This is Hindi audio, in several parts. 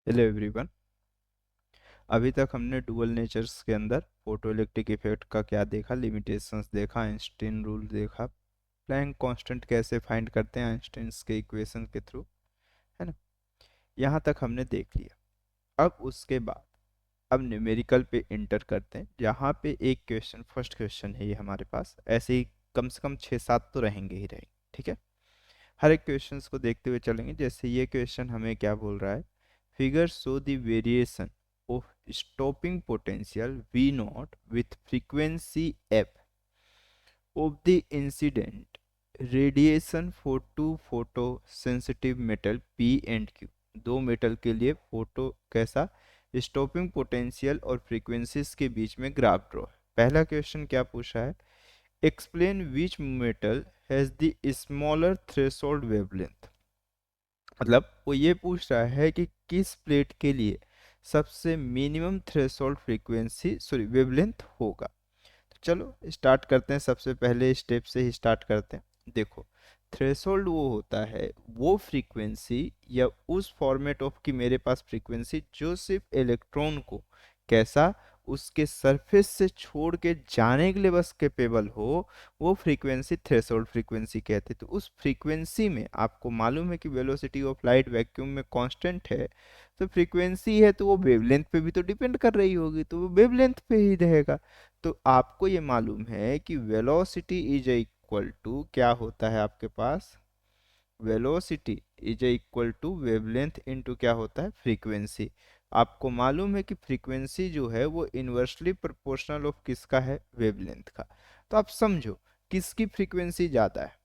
Hello everyone. अभी तक हमने डुअल नेचर्स के अंदर फोटोइलेक्ट्रिक इफेक्ट का क्या देखा, लिमिटेशंस देखा, आइंस्टीन रूल देखा, प्लैंक कांस्टेंट कैसे फाइंड करते हैं आइंस्टीन्स के इक्वेशन के थ्रू, है ना। यहाँ तक हमने देख लिया। अब उसके बाद अब न्यूमेरिकल पे इंटर करते हैं, जहाँ पे एक क्वेश्चन, फर्स्ट क्वेश्चन है ये हमारे पास। ऐसे ही कम से कम 6-7 तो रहेंगे ही रहेंगे, ठीक है। हर एक क्वेश्चंस को देखते हुए चलेंगे। जैसे ये क्वेश्चन हमें क्या बोल रहा है, figure show the variation of stopping potential V naught with frequency f of the incident radiation for two photo sensitive metal P and Q। दो मेटल के लिए फोटो कैसा स्टॉपिंग पोटेंशियल और फ्रीक्वेंसीज के बीच में ग्राफ ड्रॉ है। पहला क्वेश्चन क्या पूछा है, explain which metal has the smaller threshold wavelength. मतलब वो ये पूछ रहा है कि किस प्लेट के लिए सबसे minimum threshold frequency sorry wavelength होगा। तो चलो स्टार्ट करते हैं, सबसे पहले स्टेप से ही स्टार्ट करते हैं। देखो, थ्रेशोल्ड वो होता है वो फ्रीक्वेंसी या उस फॉर्मेट ऑफ की मेरे पास फ्रीक्वेंसी जो सिर्फ इलेक्ट्रॉन को कैसा उसके सरफेस से छोड़ के जाने के लिए बस कैपेबल हो, वो फ्रीक्वेंसी थ्रेशोल्ड फ्रीक्वेंसी कहते हैं। तो उस फ्रीक्वेंसी में आपको मालूम है कि वेलोसिटी ऑफ लाइट वैक्यूम में कांस्टेंट है, तो फ्रीक्वेंसी है तो वो वेवलेंथ पे भी तो डिपेंड कर रही होगी, तो वो वेवलेंथ पे ही रहेगा। तो आपको ये मालूम है कि वेलोसिटी इज इक्वल टू क्या होता है आपके पास, velocity is equal to wavelength into क्या होता है फ्रीक्वेंसी। आपको मालूम है कि फ्रीक्वेंसी जो है वो इनवर्सली प्रोपोर्शनल ऑफ किसका है, वेवलेंथ का। तो आप समझो किसकी फ्रीक्वेंसी ज़्यादा है।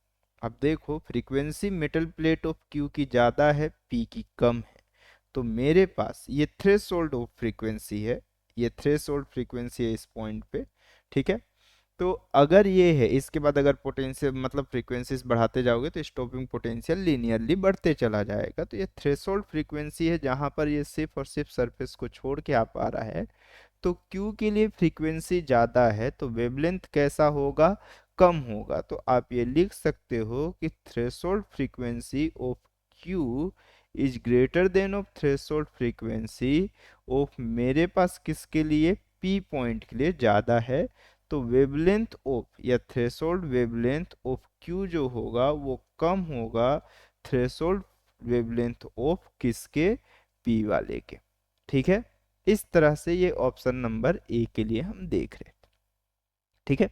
अब देखो frequency metal plate of Q की ज़्यादा है, पी की कम है। तो मेरे पास ये थ्रेशोल्ड ऑफ फ्रीक्वेंसी है, ये थ्रेशोल्ड फ्रीक्वेंसी है इस पॉइंट पे, ठीक है। तो अगर ये है, इसके बाद अगर पोटेंशियल मतलब फ्रीक्वेंसीज बढ़ाते जाओगे तो स्टॉपिंग पोटेंशियल लीनियरली बढ़ते चला जाएगा। तो ये थ्रेशोल्ड फ्रीक्वेंसी है जहां पर ये सिर्फ और सिर्फ सरफेस को छोड़ के आ पा रहा है। तो Q के लिए फ्रीक्वेंसी ज़्यादा है तो वेवलेंथ कैसा होगा, कम होगा। तो आप ये लिख सकते हो कि threshold frequency of Q is greater than of threshold frequency of मेरे पास किसके लिए, P पॉइंट के लिए ज़्यादा है। तो वेवलेंथ ऑफ या थ्रेशोल्ड वेवलेंथ ऑफ Q जो होगा वो कम होगा थ्रेशोल्ड वेवलेंथ ऑफ किसके, P वाले के, ठीक है। इस तरह से ये ऑप्शन नंबर ए के लिए हम देख रहे हैं, ठीक है।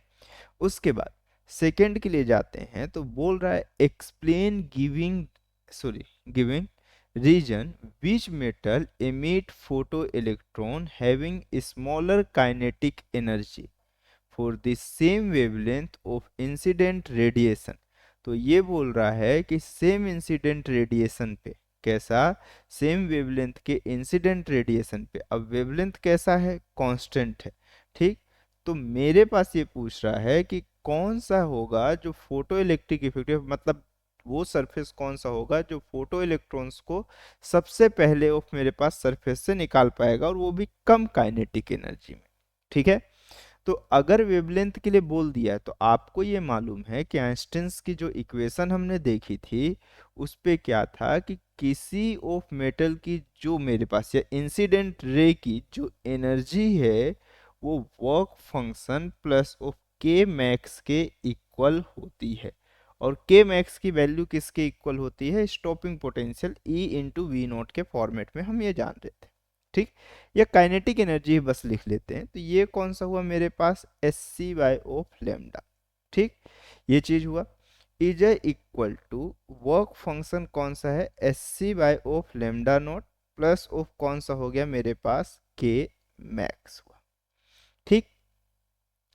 उसके बाद सेकंड के लिए जाते हैं, तो बोल रहा है explain giving sorry giving reason which metal emit photo electron having smaller kinetic energy for the same wavelength of incident radiation. तो ये बोल रहा है कि सेम इंसिडेंट रेडिएशन पे कैसा, सेम वेवलेंथ के इंसिडेंट रेडिएशन पे, अब वेवलेंथ कैसा है, कांस्टेंट है, ठीक। तो मेरे पास ये पूछ रहा है कि कौन सा होगा जो फोटो इलेक्ट्रिक इफेक्ट, मतलब वो सरफेस कौन सा होगा जो फोटो इलेक्ट्रॉन्स को सबसे पहले ऑफ मेरे पास सरफेस से निकाल पाएगा, और वो भी कम काइनेटिक एनर्जी में, ठीक है। तो अगर वेवलेंथ के लिए बोल दिया है तो आपको ये मालूम है कि आइंस्टीन्स की जो इक्वेशन हमने देखी थी उस पे क्या था कि किसी ऑफ मेटल की जो मेरे पास या इंसिडेंट रे की जो एनर्जी है वो वर्क फंक्शन प्लस ऑफ के मैक्स के इक्वल होती है। और के मैक्स की वैल्यू किसके इक्वल होती है, stopping potential e into v naught के फॉर्मेट में हम ये जान रहे थे, ठीक। या काइनेटिक एनर्जी बस लिख लेते हैं। तो ये कौन सा हुआ मेरे पास, S C by of lambda, ठीक। ये चीज हुआ। Is equal to work function कौन सा है, S C by of lambda not plus of कौन सा हो गया मेरे पास, के मैक्स हुआ, ठीक।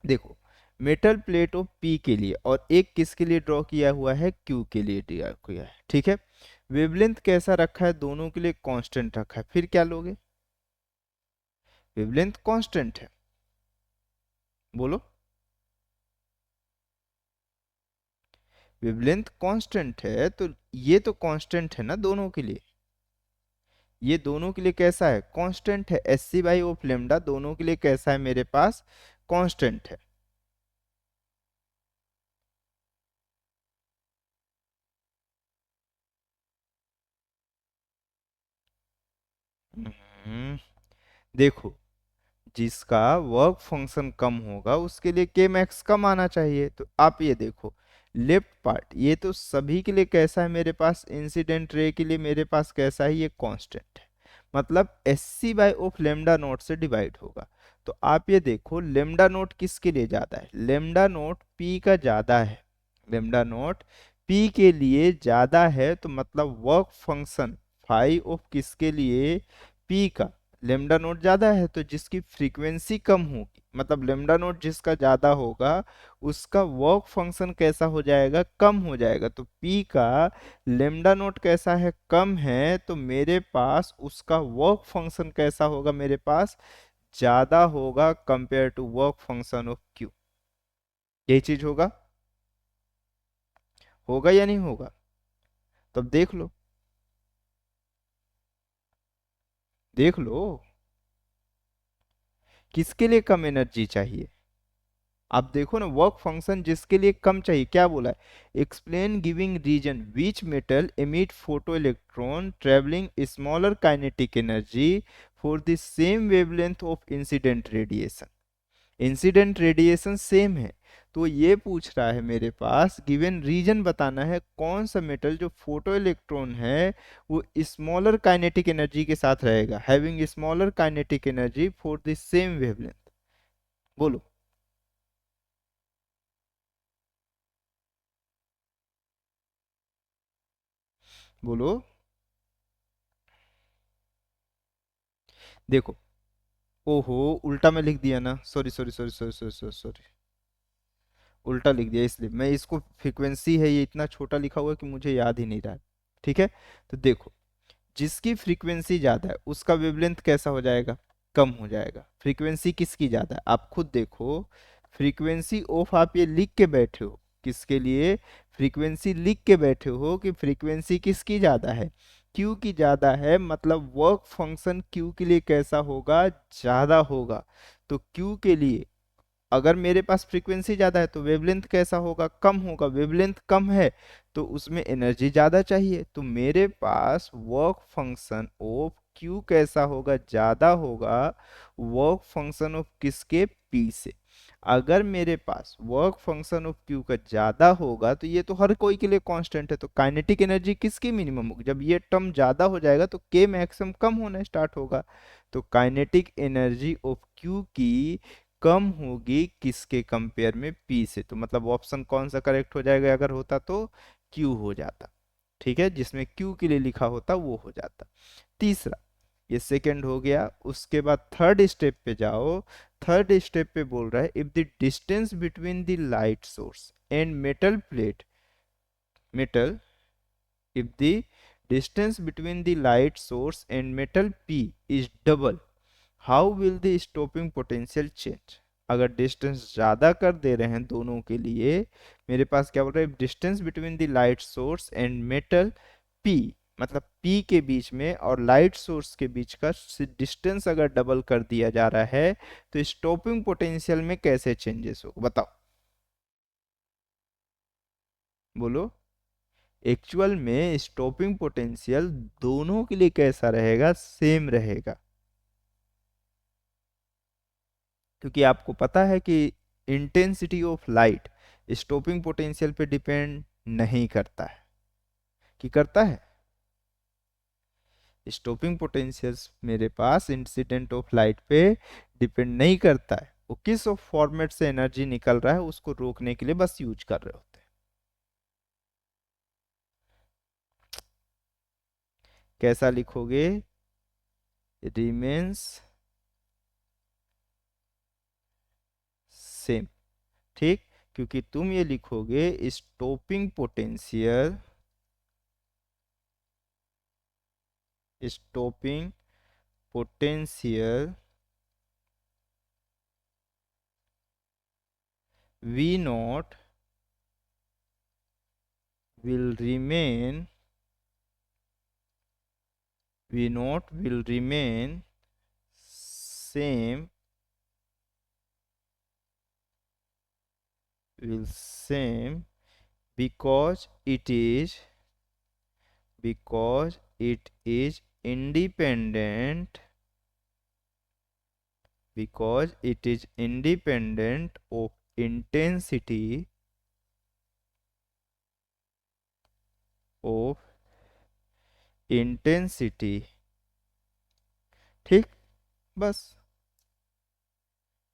देखो मेटल प्लेट ऑफ पी के लिए और एक किसके लिए ड्रॉ किया हुआ है, क्यू के लिए ड्रॉ किया है, ठीक है। वेवलेंथ कैसा रखा है, दोनों के लिए कांस्टेंट रखा है। फिर क्या लोगे, वेवलेंथ कांस्टेंट है, बोलो। वेवलेंथ कांस्टेंट है तो ये तो कांस्टेंट है ना दोनों के लिए, ये दोनों के लिए कैसा है, कांस्टेंट है। S C by of lambda दोनों के लिए कैसा है मेरे पास, कांस्टेंट है। हम्म, देखो, जिसका वर्क फंक्शन कम होगा उसके लिए के मैक्स कम आना चाहिए। तो आप ये देखो, लेफ्ट पार्ट ये तो सभी के लिए कैसा है मेरे पास, इंसिडेंट रे के लिए मेरे पास कैसा है, ये कांस्टेंट है, मतलब s C by of lambda naught से डिवाइड होगा। तो आप ये देखो, लेमडा नोट किसके लिए ज्यादा है, लेमडा नोट पी का ज्यादा है, लेमडा नोट पी के लिए ज्यादा है, तो मतलब वर्क फंक्शन फाइव ऑफ किसके लिए, पी का, लेमडा नोट ज्यादा है तो जिसकी फ्रीक्वेंसी कम होगी, मतलब लेमडा नोट जिसका ज्यादा होगा उसका वर्क फंक्शन कैसा हो जाएगा, कम हो जाएगा। तो पी का लेमडा नोट कैसा है, कम है, तो मेरे पास उसका वर्क फंक्शन कैसा होगा, मेरे पास ज्यादा होगा compare to work function of Q. यही चीज होगा, होगा या नहीं होगा, तब देख लो, देख लो किसके लिए कम एनर्जी चाहिए। आप देखो ना, वर्क फंक्शन जिसके लिए कम चाहिए, क्या बोला है, explain giving reason which metal emit photo electron travelling smaller kinetic energy for the same wavelength of incident radiation. Incident radiation same है, तो ये पूछ रहा है मेरे पास, गिवन रीजन बताना है कौन सा मेटल जो फोटो इलेक्ट्रॉन है वो स्मॉलर काइनेटिक एनर्जी के साथ रहेगा, having smaller kinetic energy for the same wavelength. बोलो, बोलो। देखो, ओहो, उल्टा में लिख दिया ना, sorry sorry sorry sorry sorry sorry sorry, उल्टा लिख दिया, इसलिए मैं इसको, फ्रीक्वेंसी है ये इतना छोटा लिखा हुआ है कि मुझे याद ही नहीं रहा है। ठीक है, तो देखो, जिसकी फ्रीक्वेंसी ज्यादा है उसका वेवलेंथ कैसा हो जाएगा, कम हो जाएगा। फ्रीक्वेंसी किसकी ज्यादा है, आप खुद देखो, फ्रीक्वेंसी ऑफ आप ये लिख के बैठे हो किसके लिए, फ्रीक्वेंसी लिख के बैठे हो कि फ्रीक्वेंसी किसकी ज्यादा है, क्यू की ज्यादा है, मतलब वर्क फंक्शन क्यू के लिए कैसा होगा, ज्यादा होगा। तो क्यू के लिए अगर मेरे पास फ्रीक्वेंसी ज्यादा है तो वेवलेंथ कैसा होगा, कम होगा, वेवलेंथ कम है तो उसमें एनर्जी ज्यादा चाहिए, तो मेरे पास वर्क फंक्शन ऑफ क्यू कैसा होगा, ज्यादा होगा वर्क फंक्शन ऑफ किसके, पी से। अगर मेरे पास वर्क फंक्शन ऑफ क्यू का ज्यादा होगा तो ये तो हर कोई के लिए कांस्टेंट है, तो काइनेटिक एनर्जी किसकी मिनिमम होगी, जब ये टर्म ज्यादा हो जाएगा तो के मैक्सिमम कम होना स्टार्ट होगा। तो काइनेटिक एनर्जी ऑफ क्यू की कम होगी किसके कंपेयर में, पी से, तो मतलब ऑप्शन कौन सा करेक्ट हो जाएगा, अगर होता तो क्यू हो जाता। ठीक है, जिसमें क्यू के लिए लिखा होता वो हो जाता। तीसरा, ये सेकंड हो गया, उसके बाद थर्ड स्टेप पे जाओ। थर्ड स्टेप पे बोल रहा है, if the distance between the light source and metal plate, metal, if the distance between the light source and metal P is double, how will the stopping potential change। अगर डिस्टेंस ज्यादा कर दे रहे हैं दोनों के लिए, मेरे पास क्या बोल रहा है, distance between the light source and metal P, मतलब P के बीच में और लाइट सोर्स के बीच का डिस्टेंस अगर डबल कर दिया जा रहा है तो स्टॉपिंग पोटेंशियल में कैसे चेंजेस हो, बताओ, बोलो। एक्चुअल में स्टॉपिंग पोटेंशियल दोनों के लिए कैसा रहेगा, सेम रहेगा, क्योंकि आपको पता है कि intensity of light stopping potential पे डिपेंड नहीं करता है, कि करता है। स्टॉपिंग पोटेंशियल मेरे पास इंसिडेंट ऑफ लाइट पे डिपेंड नहीं करता है, वो किस फॉर्मेट से एनर्जी निकल रहा है उसको रोकने के लिए बस यूज कर रहे होते हैं। कैसा लिखोगे, रिमेन्स सेम, ठीक, क्योंकि तुम ये लिखोगे stopping potential, stopping potential v naught will remain, v naught will remain same, will same because it is, because it is independent because it is independent of intensity of intensity। ठीक, बस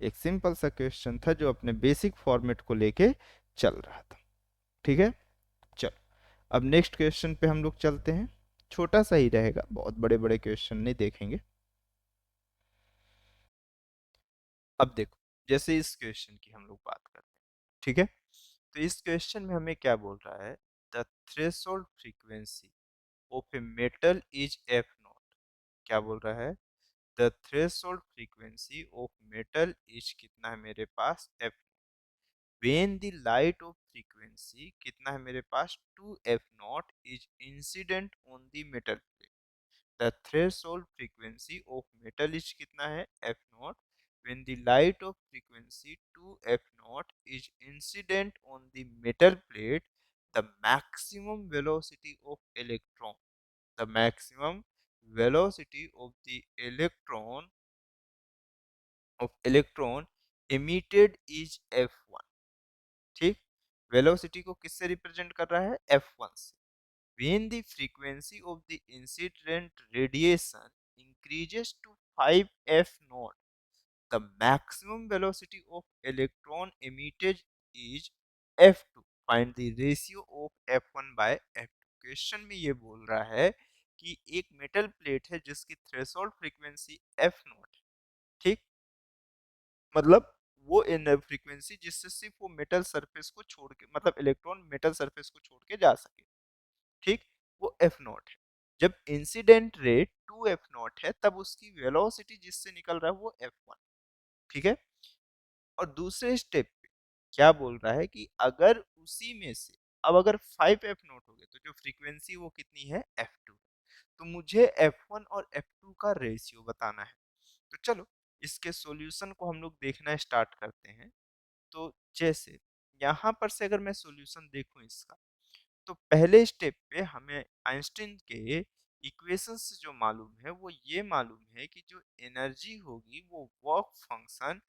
एक सिंपल सा क्वेश्चन था जो अपने बेसिक फॉर्मेट को लेके चल रहा था। ठीक है, चलो अब नेक्स्ट क्वेश्चन पे हम लोग चलते हैं। छोटा सा ही रहेगा, बहुत बड़े बड़े क्वेश्चन नहीं देखेंगे। अब देखो, जैसे इस क्वेश्चन की हम लोग बात करते हैं, ठीक है, तो इस क्वेश्चन में हमें क्या बोल रहा है, the threshold frequency of a metal is F not. क्या बोल रहा है, the threshold frequency of metal is कितना है मेरे पास, F. When the light of frequency कितना है मेरे पास, 2f0 is incident on the metal plate. The threshold frequency of metal is कितना है, f0, when the light of frequency 2f0 is incident on the metal plate, the maximum velocity of electron, the maximum velocity of electron emitted is f1। ठीक, वेलोसिटी को किससे रिप्रेजेंट कर रहा है, f1 से। when the frequency of the incident radiation increases to 5f naught, the maximum velocity of electron emitted is f2। find the ratio of f1 by f2। Question में ये बोल रहा है कि एक मेटल प्लेट है जिसकी थ्रेशोल्ड फ्रीक्वेंसी f नॉट है। ठीक, मतलब वो इन फ्रीक्वेंसी जिससे सिर्फ वो मेटल सरफेस को छोड़ के, मतलब इलेक्ट्रॉन मेटल सरफेस को छोड़ के जा सके। ठीक, वो एफ नॉट है। जब इंसिडेंट रेट 2f0 है तब उसकी वेलोसिटी जिससे निकल रहा है वो f1। ठीक है, और दूसरे स्टेप पे क्या बोल रहा है कि अगर उसी में से, अब अगर 5f0 हो गए तो जो फ्रीक्वेंसी वो कितनी है, f2। तो मुझे f1 और f2 का रेशियो बताना है। तो चलो इसके सॉल्यूशन को हम लोग देखना स्टार्ट करते हैं। तो जैसे यहाँ पर से अगर मैं सॉल्यूशन देखूं इसका, तो पहले स्टेप पे हमें आइंस्टीन के इक्वेशन से जो मालूम है वो ये मालूम है कि जो एनर्जी होगी वो वर्क फंक्शन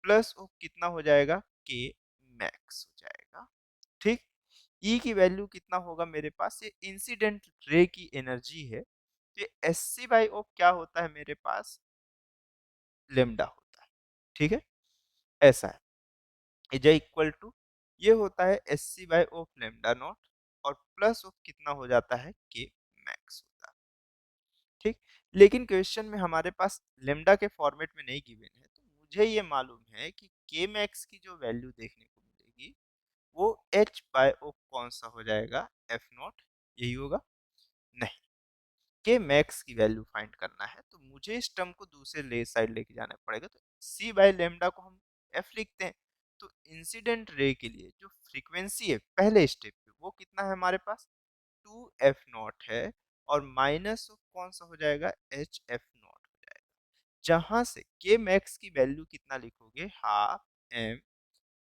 प्लस वो कितना हो जाएगा, के मैक्स हो जाएगा। ठीक, ई की वैल्यू कितना होगा मेरे पास, ये इंसिडेंट रे की एनर्जी है, तो ये एस सी बाई ऑफ क्या होता है मेरे पास, लेमडा होता है। ठीक है, ऐसा है, इज इक्वल टू ये होता है S C by of lambda naught, और प्लस ऑफ कितना हो जाता है, के मैक्स होता है। ठीक, लेकिन क्वेश्चन में हमारे पास लेमडा के फॉर्मेट में नहीं गिवन है, तो मुझे ये मालूम है कि के मैक्स की जो वैल्यू देखने को मिलेगी वो एच बाय ऑफ कौन सा हो जाएगा, एफ नॉट, यही होगा। नहीं, के मैक्स की वैल्यू फाइंड करना है तो मुझे इस टर्म को दूसरे ले साइड लेके जाना पड़ेगा, तो सी बाय लेमडा को हम एफ लिखते हैं। तो इंसिडेंट रे के लिए जो फ्रीक्वेंसी है पहले स्टेप पे वो कितना है हमारे पास, 2f0 है, और माइनस ऑफ कौन सा हो जाएगा, एच एफ नॉट हो जाएगा। जहां से के मैक्स की वैल्यू कितना लिखोगे, हाफ एम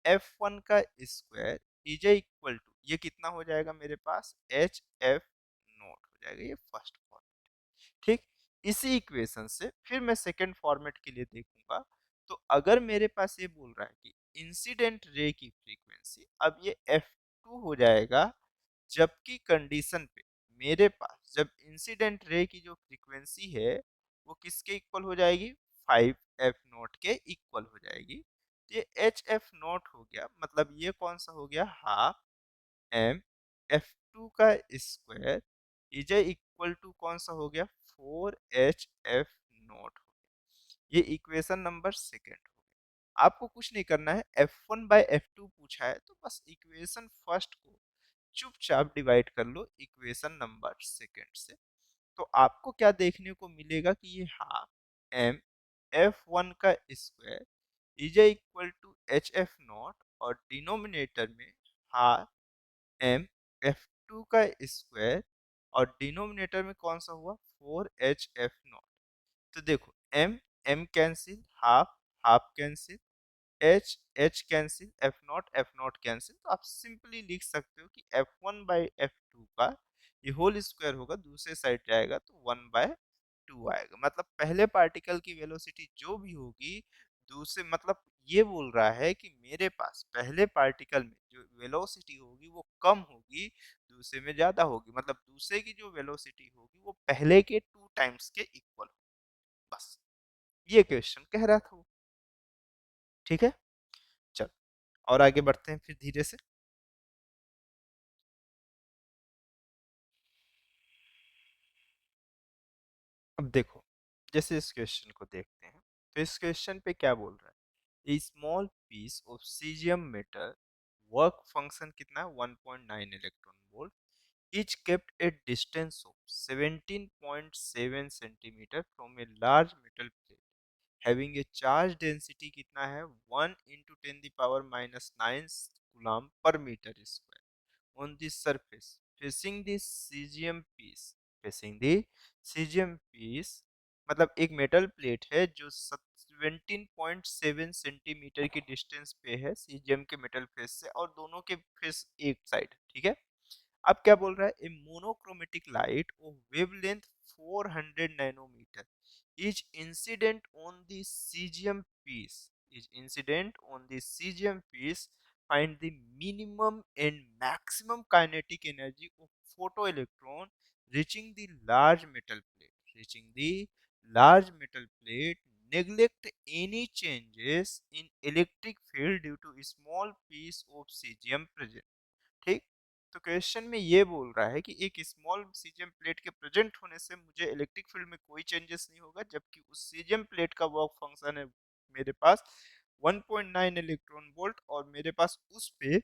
एफ वन का स्क्वायर इज इक्वल टू ये कितना हो जाएगा मेरे पास, एच एफ नॉट हो जाएगा, ये फर्स्ट फॉर्मेट। ठीक, इसी इक्वेशन से फिर मैं सेकंड फॉर्मेट के लिए देखूंगा। तो अगर मेरे पास ये बोल रहा है कि इंसिडेंट रे की फ्रीक्वेंसी, अब ये f2 हो जाएगा, जबकि कंडीशन पे मेरे पास जब इंसिडेंट रे की जो फ्रीक्वेंसी है वो किसके इक्वल हो जाएगी, 5f0 के इक्वल हो जाएगी। ये एच एफ नॉट हो गया, मतलब ये कौन सा हो गया, हाफ एम एफ टू का स्क्वायर इज इक्वल टू कौन सा हो गया, 4h f नॉट हो गया। ये इक्वेशन नंबर सेकेंड हो गया। आपको कुछ नहीं करना है, f1 बाय f2 पूछा है तो बस इक्वेशन फर्स्ट को चुपचाप डिवाइड कर लो इक्वेशन नंबर सेकेंड से। तो आपको क्या देखने को मिलेगा कि ये हाफ एम एफ वन का square is equal to h f naught, और डिनोमिनेटर में हाफ एम एफ टू का स्क्वायर, और डिनोमिनेटर में कौन सा हुआ, 4h f नॉट। तो देखो m m cancel, half half cancel, h h cancel, f naught cancel. तो आप सिंपली लिख सकते हो कि f one by f two का ये होल स्क्वायर होगा, दूसरे साइड जाएगा तो 1/4 टू आएगा, मतलब पहले पार्टिकल की वेलोसिटी जो भी होगी, दूसरे मतलब ये बोल रहा है कि मेरे पास पहले पार्टिकल में जो वेलोसिटी होगी वो कम होगी, दूसरे में ज्यादा होगी, मतलब दूसरे की जो वेलोसिटी होगी वो पहले के 2 टाइम्स के इक्वल होगी। बस ये क्वेश्चन कह रहा था वो। ठीक है, चल और आगे बढ़ते हैं फिर धीरे से। अब देखो, जैसे इस क्वेश्चन को देखते हैं, तो इस क्वेश्चन पे क्या बोल रहा है, a small piece of caesium metal, work function कितना है 1.9 electron volt, each kept at distance of 17.7 centimetre from a large metal plate, having a charge density कितना है 1 into 10⁻⁹ coulomb per metre square on the surface facing the cesium piece, facing the cesium piece, मतलब एक मेटल प्लेट है जो 17.7 सेंटीमीटर की डिस्टेंस पे है सीजियम के मेटल फेस से, और दोनों के फेस एक साइड। ठीक है, अब क्या बोल रहा है, a monochromatic light of wavelength 400 nanometre is incident on the caesium piece, is incident on the caesium piece, find the minimum and maximum kinetic energy of photoelectron reaching the large metal plate, reaching the large metal plate, neglect any changes in electric field due to a small piece of cesium present। ठीक, तो क्वेश्चन में ये बोल रहा है कि एक स्मॉल सीजियम प्लेट के प्रेजेंट होने से मुझे इलेक्ट्रिक फील्ड में कोई चेंजेस नहीं होगा, जबकि उस सीजियम प्लेट का वर्क फंक्शन है मेरे पास 1.9 इलेक्ट्रॉन वोल्ट, और मेरे पास उस पे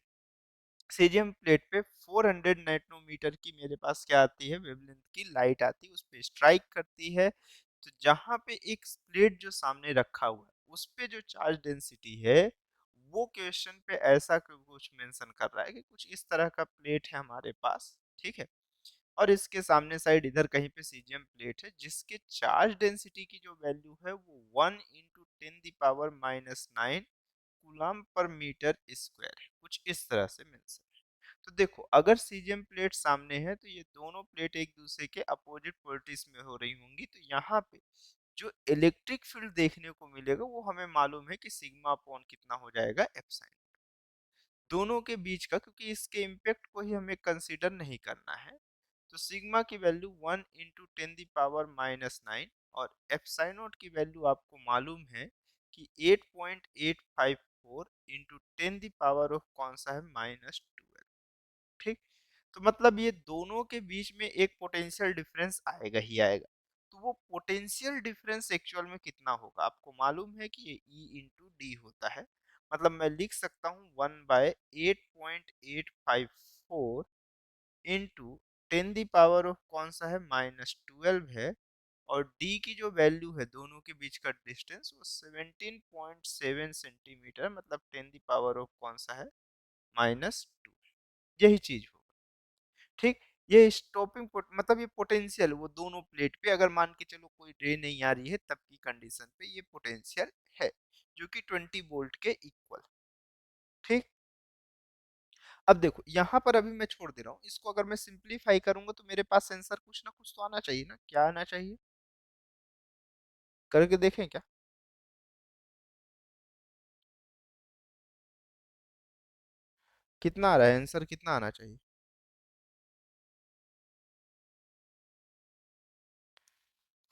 सीजियम प्लेट पे 400 नैनोमीटर की मेरे पास क्या आती है, वेवलेंथ की लाइट आती है, उस पे स्ट्राइक करती है। तो जहां पे एक प्लेट जो सामने रखा हुआ है उस पे जो चार्ज डेंसिटी है, वो क्वेश्चन पे ऐसा कुछ मेंशन कर रहा है कि कुछ इस तरह का प्लेट है हमारे पास। ठीक है, और इसके सामने साइड इधर कहीं पे सीजियम प्लेट है जिसके चार्ज डेंसिटी की जो वैल्यू है वो 1 × 10⁻⁹ कूलम पर मीटर स्क्वायर है, कुछ इस तरह से मेंशन है। तो देखो, अगर सीजियम प्लेट सामने है तो ये दोनों प्लेट एक दूसरे के अपोजिट पोलरिटीज में हो रही होंगी, तो यहाँ पे जो इलेक्ट्रिक फील्ड देखने को मिलेगा वो हमें मालूम है कि सिग्मा अपॉन कितना हो जाएगा, एप्सिलॉन दोनों के बीच का, क्योंकि इसके इम्पैक्ट को ही हमें कंसीडर नहीं करना है। तो सिग्मा की वैल्यू 1 × 10⁻⁹ और एप्सिलॉन की वैल्यू आपको मालूम है कि 8.854 इंटू 10 कौन सा है -12। ठीक, तो मतलब ये दोनों के बीच में एक पोटेंशियल डिफरेंस आएगा ही आएगा। तो वो पोटेंशियल डिफरेंस एक्चुअल में कितना होगा, आपको मालूम है कि ये E इंटू डी होता है, मतलब मैं लिख सकता हूँ 1/8.854 इंटू 10 कौन सा है -12 है, और डी की जो वैल्यू है दोनों के बीच का डिस्टेंस वो 17.7 सेंटीमीटर, मतलब 10 कौन सा है -2, यही चीज होगा। ठीक, ये स्टॉपिंग मतलब ये पोटेंशियल वो दोनों प्लेट पे, अगर मान के चलो कोई रे नहीं आ रही है तब की कंडीशन पे ये पोटेंशियल है, जो कि 20 वोल्ट के इक्वल। ठीक, अब देखो यहाँ पर अभी मैं छोड़ दे रहा हूँ इसको, अगर मैं सिंप्लीफाई करूंगा तो मेरे पास आंसर कुछ ना कुछ तो आना चाहिए ना, क्या आना चाहिए, करके देखें क्या। कितना आ रहा है आंसर, कितना आना चाहिए,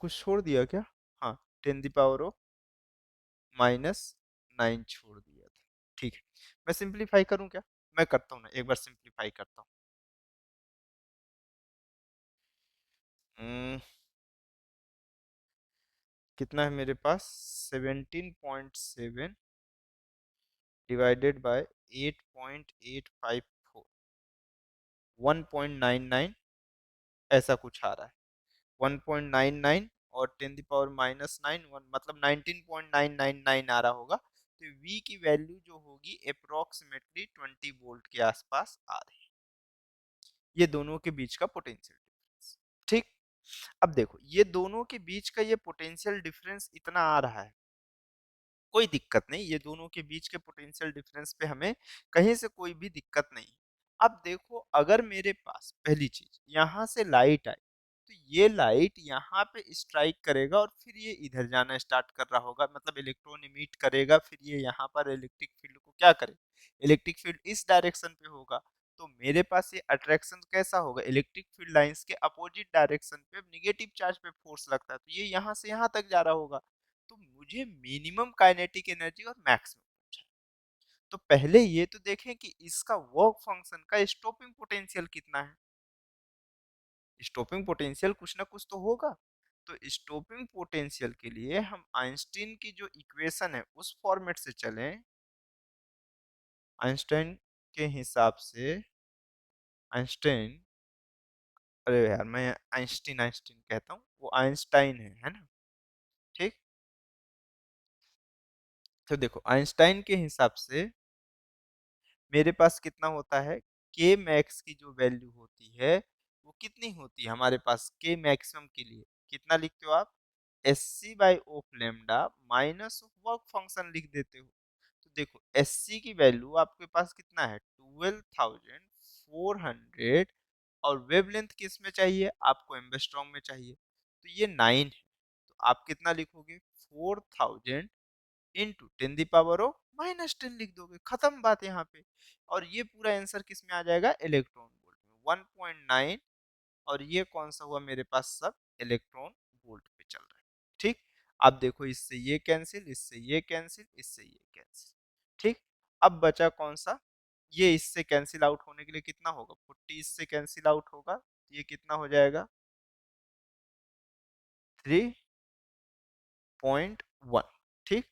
कुछ छोड़ दिया क्या। हाँ, 10⁻⁹ छोड़ दिया था। ठीक है, मैं सिंप्लीफाई करूं क्या, मैं करता हूँ ना, एक बार सिंप्लीफाई करता हूँ। कितना है मेरे पास, 17.7 डिवाइडेड बाय 8.854, 1.99 ऐसा कुछ आ रहा है, 1.99 और 10⁻⁹ मतलब 19.999 आ रहा होगा। तो V की वैल्यू जो होगी अप्रोक्सीमेटली 20 वोल्ट के आसपास आ रही है, ये दोनों के बीच का पोटेंशियल डिफरेंस। ठीक, अब देखो ये दोनों के बीच का ये पोटेंशियल डिफरेंस इतना आ रहा है, कोई दिक्कत नहीं, ये दोनों के बीच के पोटेंशियल डिफरेंस पे हमें कहीं से कोई भी दिक्कत नहीं। अब देखो, अगर मेरे पास पहली चीज यहाँ से लाइट आई, तो ये लाइट यहाँ पे स्ट्राइक करेगा और फिर ये इधर जाना स्टार्ट कर रहा होगा, मतलब इलेक्ट्रॉन इमिट करेगा, फिर ये यहाँ पर इलेक्ट्रिक फील्ड को क्या करे, इलेक्ट्रिक फील्ड इस डायरेक्शन पे होगा। तो मेरे पास ये अट्रैक्शन कैसा होगा, इलेक्ट्रिक फील्ड लाइंस के अपोजिट डायरेक्शन पे निगेटिव चार्ज पे फोर्स लगता है, तो ये यहाँ से यहाँ तक जा रहा होगा। तो मुझे मिनिमम काइनेटिक एनर्जी और मैक्सिमम, तो पहले ये तो देखें कि इसका वर्क फंक्शन का स्टॉपिंग पोटेंशियल कितना है। स्टॉपिंग पोटेंशियल कुछ ना कुछ तो होगा। तो स्टॉपिंग पोटेंशियल के लिए हम आइंस्टीन की जो इक्वेशन है उस फॉर्मेट से चलें। आइंस्टाइन के हिसाब से, आइंस्टाइन, अरे यार मैं आइंस्टीन आइंस्टीन कहता हूँ, वो आइंस्टाइन है ना। ठीक, तो देखो आइंस्टाइन के हिसाब से मेरे पास कितना होता है, के मैक्स की जो वैल्यू होती है वो कितनी होती है हमारे पास, के मैक्सिमम के लिए कितना लिखते हो आप, s C by of lambda minus of work function लिख देते हो। तो देखो एस सी की वैल्यू आपके पास कितना है, 12,400, और वेवलेंथ किस में चाहिए आपको, एम्बस्ट्रॉन्ग में चाहिए, तो ये 9 है। तो आप कितना लिखोगे, 4,000 इंटू 10 द पावर ऑफ -10 लिख दोगे, खत्म बात यहाँ पे। और ये पूरा आंसर किस में आ जाएगा, इलेक्ट्रॉन वोल्ट में, 1.9। और ये कौन सा हुआ मेरे पास, सब इलेक्ट्रॉन वोल्ट पे चल रहा है। ठीक, अब देखो इससे ये कैंसिल, इससे ये कैंसिल, इससे ये कैंसिल। ठीक, अब बचा कौन सा, ये इससे कैंसिल आउट होने के लिए कितना होगा, 40 इससे कैंसिल आउट होगा, ये कितना हो जाएगा, 3.1। ठीक,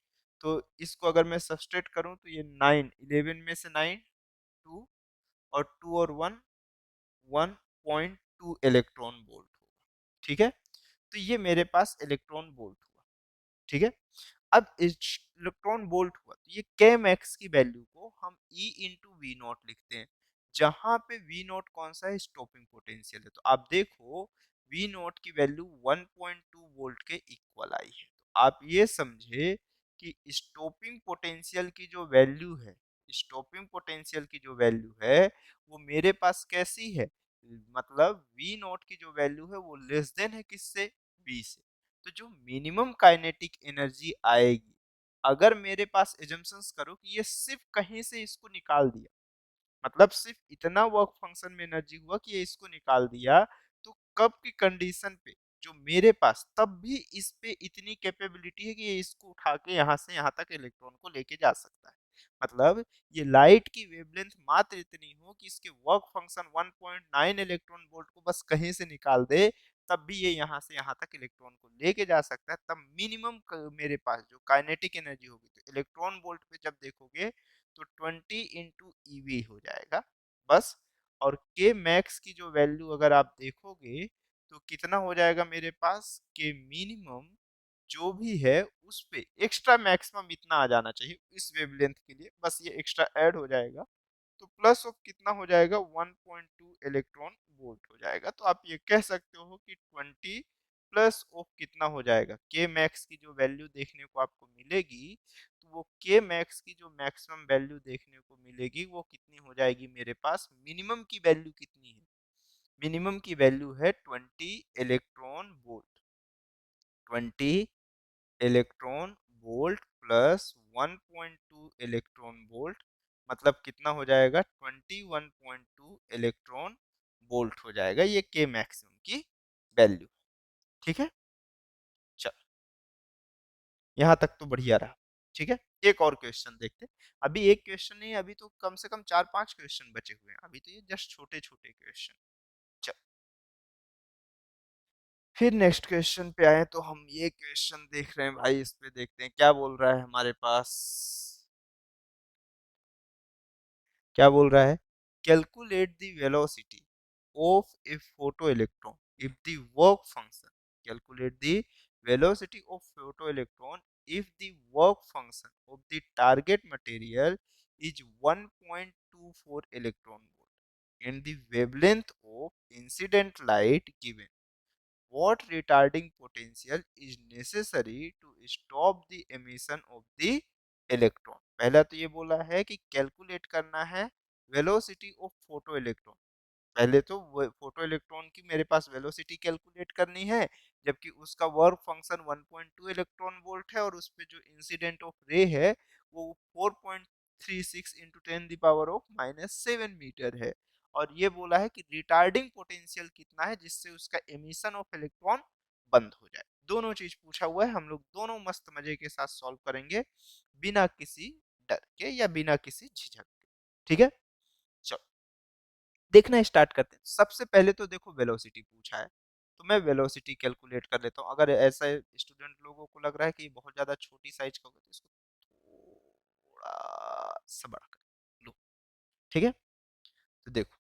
तो इसको अगर मैं सब्सट्रेट करूं तो ये 9, 11 में से 9, 2, और 2 और 1, 1.2 इलेक्ट्रॉन वोल्ट होगा। ठीक है, तो ये मेरे पास इलेक्ट्रॉन वोल्ट हुआ। ठीक है, अब इलेक्ट्रॉन वोल्ट हुआ तो ये के मैक्स की वैल्यू को हम ई इंटू वी नॉट लिखते हैं, जहां पे वी नॉट कौन सा है, स्टॉपिंग पोटेंशियल है। तो आप देखो वी नॉट की वैल्यू 1.2 वोल्ट के इक्वल आई है। तो आप ये समझे कि स्टॉपिंग पोटेंशियल की जो वैल्यू है, स्टॉपिंग पोटेंशियल की जो वैल्यू है वो मेरे पास कैसी है, मतलब वी नॉट की जो वैल्यू है वो लेस देन है किससे, वी से। तो जो मिनिमम काइनेटिक एनर्जी आएगी, अगर मेरे पास एजम्पशंस करो कि ये सिर्फ कहीं से इसको निकाल दिया, मतलब सिर्फ इतना वर्क फंक्शन में एनर्जी हुआ कि ये इसको निकाल दिया, तो कब की कंडीशन पे, जो मेरे पास तब भी इस पे इतनी कैपेबिलिटी है कि ये इसको उठा के यहाँ से यहाँ तक इलेक्ट्रॉन को लेके जा सकता है। मतलब ये लाइट की वेवलेंथ मात्र इतनी हो कि इसके वर्क फंक्शन 1.9 इलेक्ट्रॉन वोल्ट को बस कहीं से निकाल दे, तब भी ये यहाँ से यहाँ तक इलेक्ट्रॉन को लेके जा सकता है। तब मिनिमम मेरे पास जो काइनेटिक एनर्जी होगी, तो इलेक्ट्रॉन वोल्ट पे जब देखोगे तो 20 इंटू ईवी हो जाएगा बस। और के मैक्स की जो वैल्यू अगर आप देखोगे तो कितना हो जाएगा मेरे पास, के मिनिमम जो भी है उस पे एक्स्ट्रा मैक्सिमम इतना आ जाना चाहिए इस वेवलेंथ के लिए, बस ये एक्स्ट्रा ऐड हो जाएगा, तो प्लस ऑफ कितना हो जाएगा, 1.2 इलेक्ट्रॉन वोल्ट हो जाएगा। तो आप ये कह सकते हो कि 20 प्लस ऑफ कितना हो जाएगा, के मैक्स की जो वैल्यू देखने को आपको मिलेगी, तो वो के मैक्स की जो मैक्सिमम वैल्यू देखने को मिलेगी वो कितनी हो जाएगी मेरे पास, मिनिमम की वैल्यू कितनी है, मिनिमम की वैल्यू है 20 electron volt, 20 electron volt plus 1.2 electron volt, मतलब कितना हो जाएगा, 21.2 इलेक्ट्रॉन वोल्ट हो जाएगा, ये के मैक्सिमम की वैल्यू। ठीक है, चल यहाँ तक तो बढ़िया रहा। ठीक है, एक और क्वेश्चन देखते हैं। अभी एक क्वेश्चन नहीं, अभी तो कम से कम 4-5 क्वेश्चन बचे हुए हैं, अभी तो ये जस्ट छोटे छोटे क्वेश्चन। चल फिर नेक्स्ट क्वेश्चन पे आए, तो हम ये क्वेश्चन देख रहे हैं भाई, इस पे देखते हैं क्या बोल रहा है हमारे पास, क्या बोल रहा है, calculate the velocity of A photo electron if the work function, calculate the velocity of photo electron if the work function of the target material is 1.24 electron volt and the wavelength of incident light given, what retarding potential is necessary to stop the emission of the electron। पहला तो ये बोला है कि कैलकुलेट करना है वेलोसिटी ऑफ फोटो इलेक्ट्रॉन, पहले तो वो फोटो इलेक्ट्रॉन की मेरे पास वेलोसिटी कैलकुलेट करनी है, जबकि उसका वर्क फंक्शन 1.2 इलेक्ट्रॉन वोल्ट है और उस पे जो इंसिडेंट ऑफ रे है वो 4.36 इंटू 10⁻⁻⁷ मीटर है। और ये बोला है कि रिटार्डिंग पोटेंशियल कितना है जिससे उसका एमिशन ऑफ इलेक्ट्रॉन बंद हो जाए। दोनों चीज पूछा हुआ है, हम लोग दोनों मस्त मजे के साथ सॉल्व करेंगे बिना किसी डर के या बिना किसी झिझक के। ठीक है, चलो देखना स्टार्ट करते हैं। सबसे पहले तो देखो वेलोसिटी पूछा है, तो मैं वेलोसिटी कैलकुलेट कर लेता हूँ। अगर ऐसा स्टूडेंट लोगों को लग रहा है कि ये बहुत ज्यादा छोटी साइज का होगा तो इसको थोड़ा सा बड़ा कर लो। ठीक है, तो देखो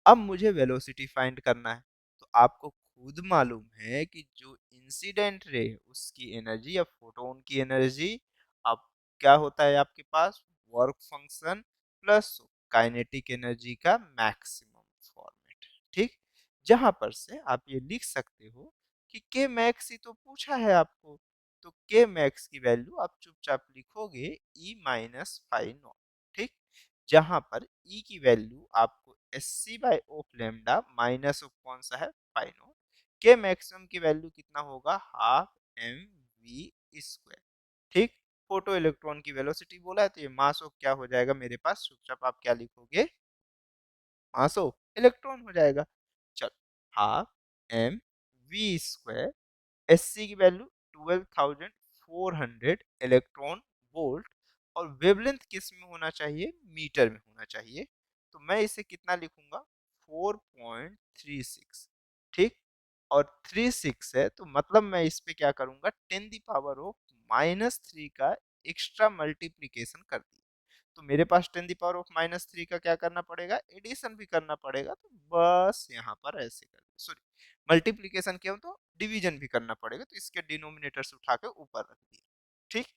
अब मुझे वेलोसिटी फाइंड करना है। तो आपको खुद मालूम है कि जो इंसिडेंट रे है उसकी एनर्जी या फोटोन की एनर्जी अब क्या होता है आपके पास, work function plus kinetic energy का मैक्सिमम फॉर्मेट। ठीक, जहां पर से आप ये लिख सकते हो कि के मैक्स ही तो पूछा है आपको, तो के मैक्स की वैल्यू आप चुपचाप लिखोगे ई माइनस फाइव नॉट। ठीक, जहां पर ई की वैल्यू आपको s C by of lambda minus of कौन सा है पाइनो, के मैक्सिमम की वैल्यू कितना होगा हाफ एम वी स्क्वायर। ठीक, फोटो इलेक्ट्रॉन की वेलोसिटी बोला है तो ये मास ऑफ क्या हो जाएगा मेरे पास, चुपचाप आप क्या लिखोगे, मास ऑफ इलेक्ट्रॉन हो जाएगा। चल, half m v square, s सी की वैल्यू 12,400 इलेक्ट्रॉन वोल्ट, और वेवलेंथ किस में होना चाहिए, मीटर में होना चाहिए। तो मैं इसे कितना लिखूंगा 4.36। ठीक, और 36 है तो मतलब मैं इस पे क्या करूंगा 10⁻³ का एक्स्ट्रा मल्टीप्लीकेशन कर दिया। तो मेरे पास 10⁻³ का क्या करना पड़ेगा, एडिशन भी करना पड़ेगा। तो बस यहाँ पर ऐसे कर, सॉरी मल्टीप्लीकेशन किया तो डिवीजन भी करना पड़ेगा, तो इसके डिनोमिनेटर से उठा के ऊपर रख दिया। ठीक,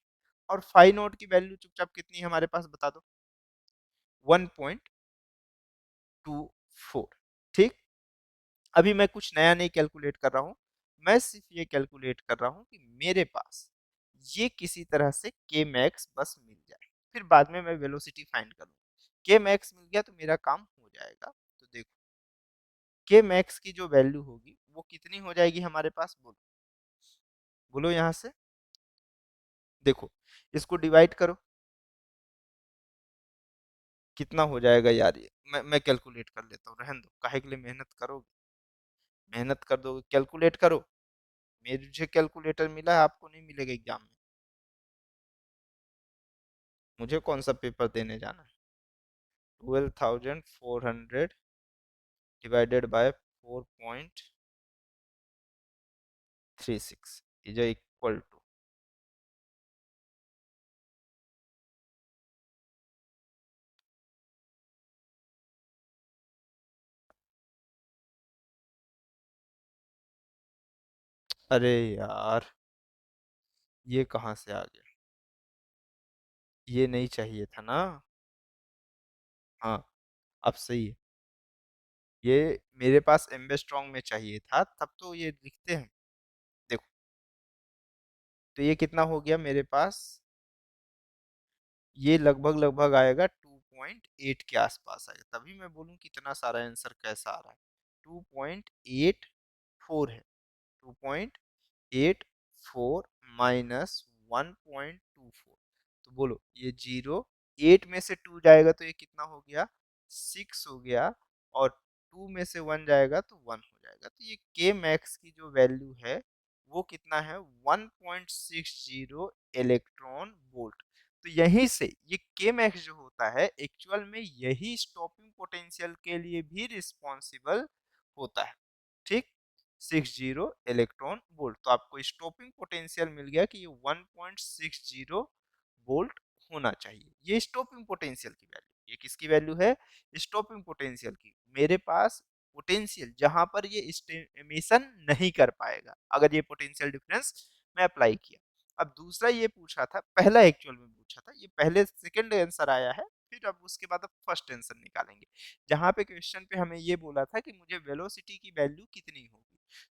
और फाइव नोट की वैल्यू चुपचाप कितनी है हमारे पास बता दो, 1.24। ठीक, अभी मैं कुछ नया नहीं कैलकुलेट कर रहा हूँ, मैं सिर्फ ये कैलकुलेट कर रहा हूँ कि मेरे पास ये किसी तरह से के मैक्स बस मिल जाए, फिर बाद में मैं वेलोसिटी फाइंड कर लूँ। के मैक्स मिल गया तो मेरा काम हो जाएगा। तो देखो के मैक्स की जो वैल्यू होगी वो कितनी हो जाएगी हमारे पास, बोलो बोलो यहाँ से, देखो इसको डिवाइड करो, कितना हो जाएगा यार, ये मैं कैलकुलेट कर लेता हूँ, रहने दो, काहे के लिए मेहनत करोगे, मेहनत कर दोगे कैलकुलेट करो। मुझे कैलकुलेटर मिला है, आपको नहीं मिलेगा एग्जाम में। मुझे कौन सा पेपर देने जाना है, 12,400 divided by 4.36 is equal to, अरे यार ये कहाँ से आ गया, ये नहीं चाहिए था ना। हाँ, अब सही है, ये मेरे पास एम्बेस्ट्रॉन्ग में चाहिए था, तब तो ये लिखते हैं। देखो तो ये कितना हो गया मेरे पास, ये लगभग लगभग आएगा 2.8 के आसपास आएगा, तभी मैं बोलूँ कि इतना सारा आंसर कैसा आ रहा है। 2.84 है, 2.84 माइनस 1.24, तो बोलो ये जीरो, 8 में से 2 जाएगा तो ये कितना हो गया 6 हो गया, और 2 में से 1 जाएगा तो 1 हो जाएगा। तो ये के मैक्स की जो वैल्यू है वो कितना है 1.60 इलेक्ट्रॉन वोल्ट। तो यहीं से ये के मैक्स जो होता है एक्चुअल में यही स्टॉपिंग पोटेंशियल के लिए भी रिस्पॉन्सिबल होता है। ठीक, 60 इलेक्ट्रॉन वोल्ट, तो आपको स्टॉपिंग पोटेंशियल मिल गया कि ये 1.60 वोल्ट होना चाहिए। ये स्टॉपिंग पोटेंशियल की वैल्यू, ये किसकी वैल्यू है, स्टॉपिंग पोटेंशियल की। मेरे पास पोटेंशियल जहां पर ये एमिशन नहीं कर पाएगा, अगर ये पोटेंशियल डिफरेंस मैं अप्लाई किया। अब दूसरा ये पूछा था, पहला एक्चुअल में पूछा था, ये पहले सेकंड आंसर आया है, फिर अब उसके बाद अब फर्स्ट आंसर निकालेंगे, जहां पे क्वेश्चन पे हमें ये बोला था कि मुझे वेलोसिटी की वैल्यू कितनी होगी।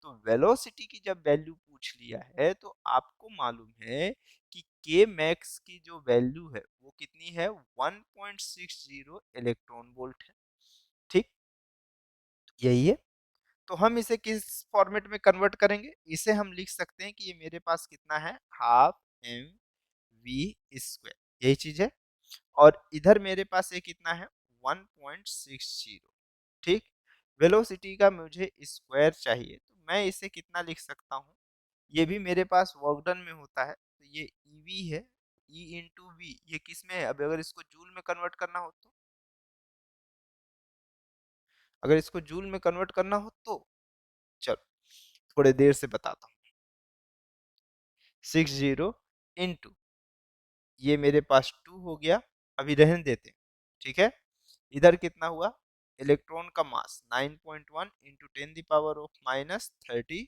तो वेलोसिटी की जब वैल्यू पूछ लिया है तो आपको मालूम है कि के मैक्स की जो वैल्यू है वो कितनी है 1.60 इलेक्ट्रॉन वोल्ट है। ठीक, यही है। तो हम इसे किस फॉर्मेट में कन्वर्ट करेंगे? इसे हम लिख सकते हैं कि ये मेरे पास कितना है, हाफ एम वी स्क्वायर, यही चीज है। और इधर मेरे पास ये कितना है, 1.60। ठीक, वेलोसिटी का मुझे स्क्वायर चाहिए, तो मैं इसे कितना लिख सकता हूँ, ये भी मेरे पास वर्क डन में होता है, तो ये ईवी है, ई इंटू वी, ये किस में है, अब अगर इसको जूल में कन्वर्ट करना हो तो, अगर इसको जूल में कन्वर्ट करना हो तो चलो थोड़े देर से बताता हूँ। 60 इंटू, ये मेरे पास 2 हो गया, अभी रहने देते हैं, ठीक है। इधर कितना हुआ, इलेक्ट्रॉन का मास 9.1 इंटू 10 की पावर ऑफ -31,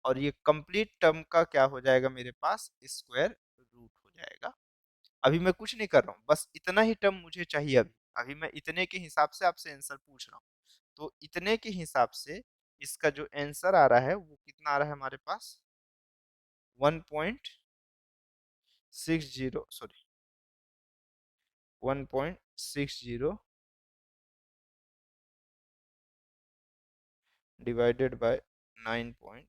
और ये कंप्लीट टर्म का क्या हो जाएगा मेरे पास, स्क्वायर रूट हो जाएगा। अभी मैं कुछ नहीं कर रहा हूँ, बस इतना ही टर्म मुझे चाहिए अभी। अभी मैं इतने के हिसाब से आपसे आंसर पूछ रहा हूँ, तो इतने के हिसाब से इसका जो आंसर आ रहा है वो कितना आ रहा है हमारे पास, 1.60, सॉरी 1.60 डिवाइडेड बाय 9.1।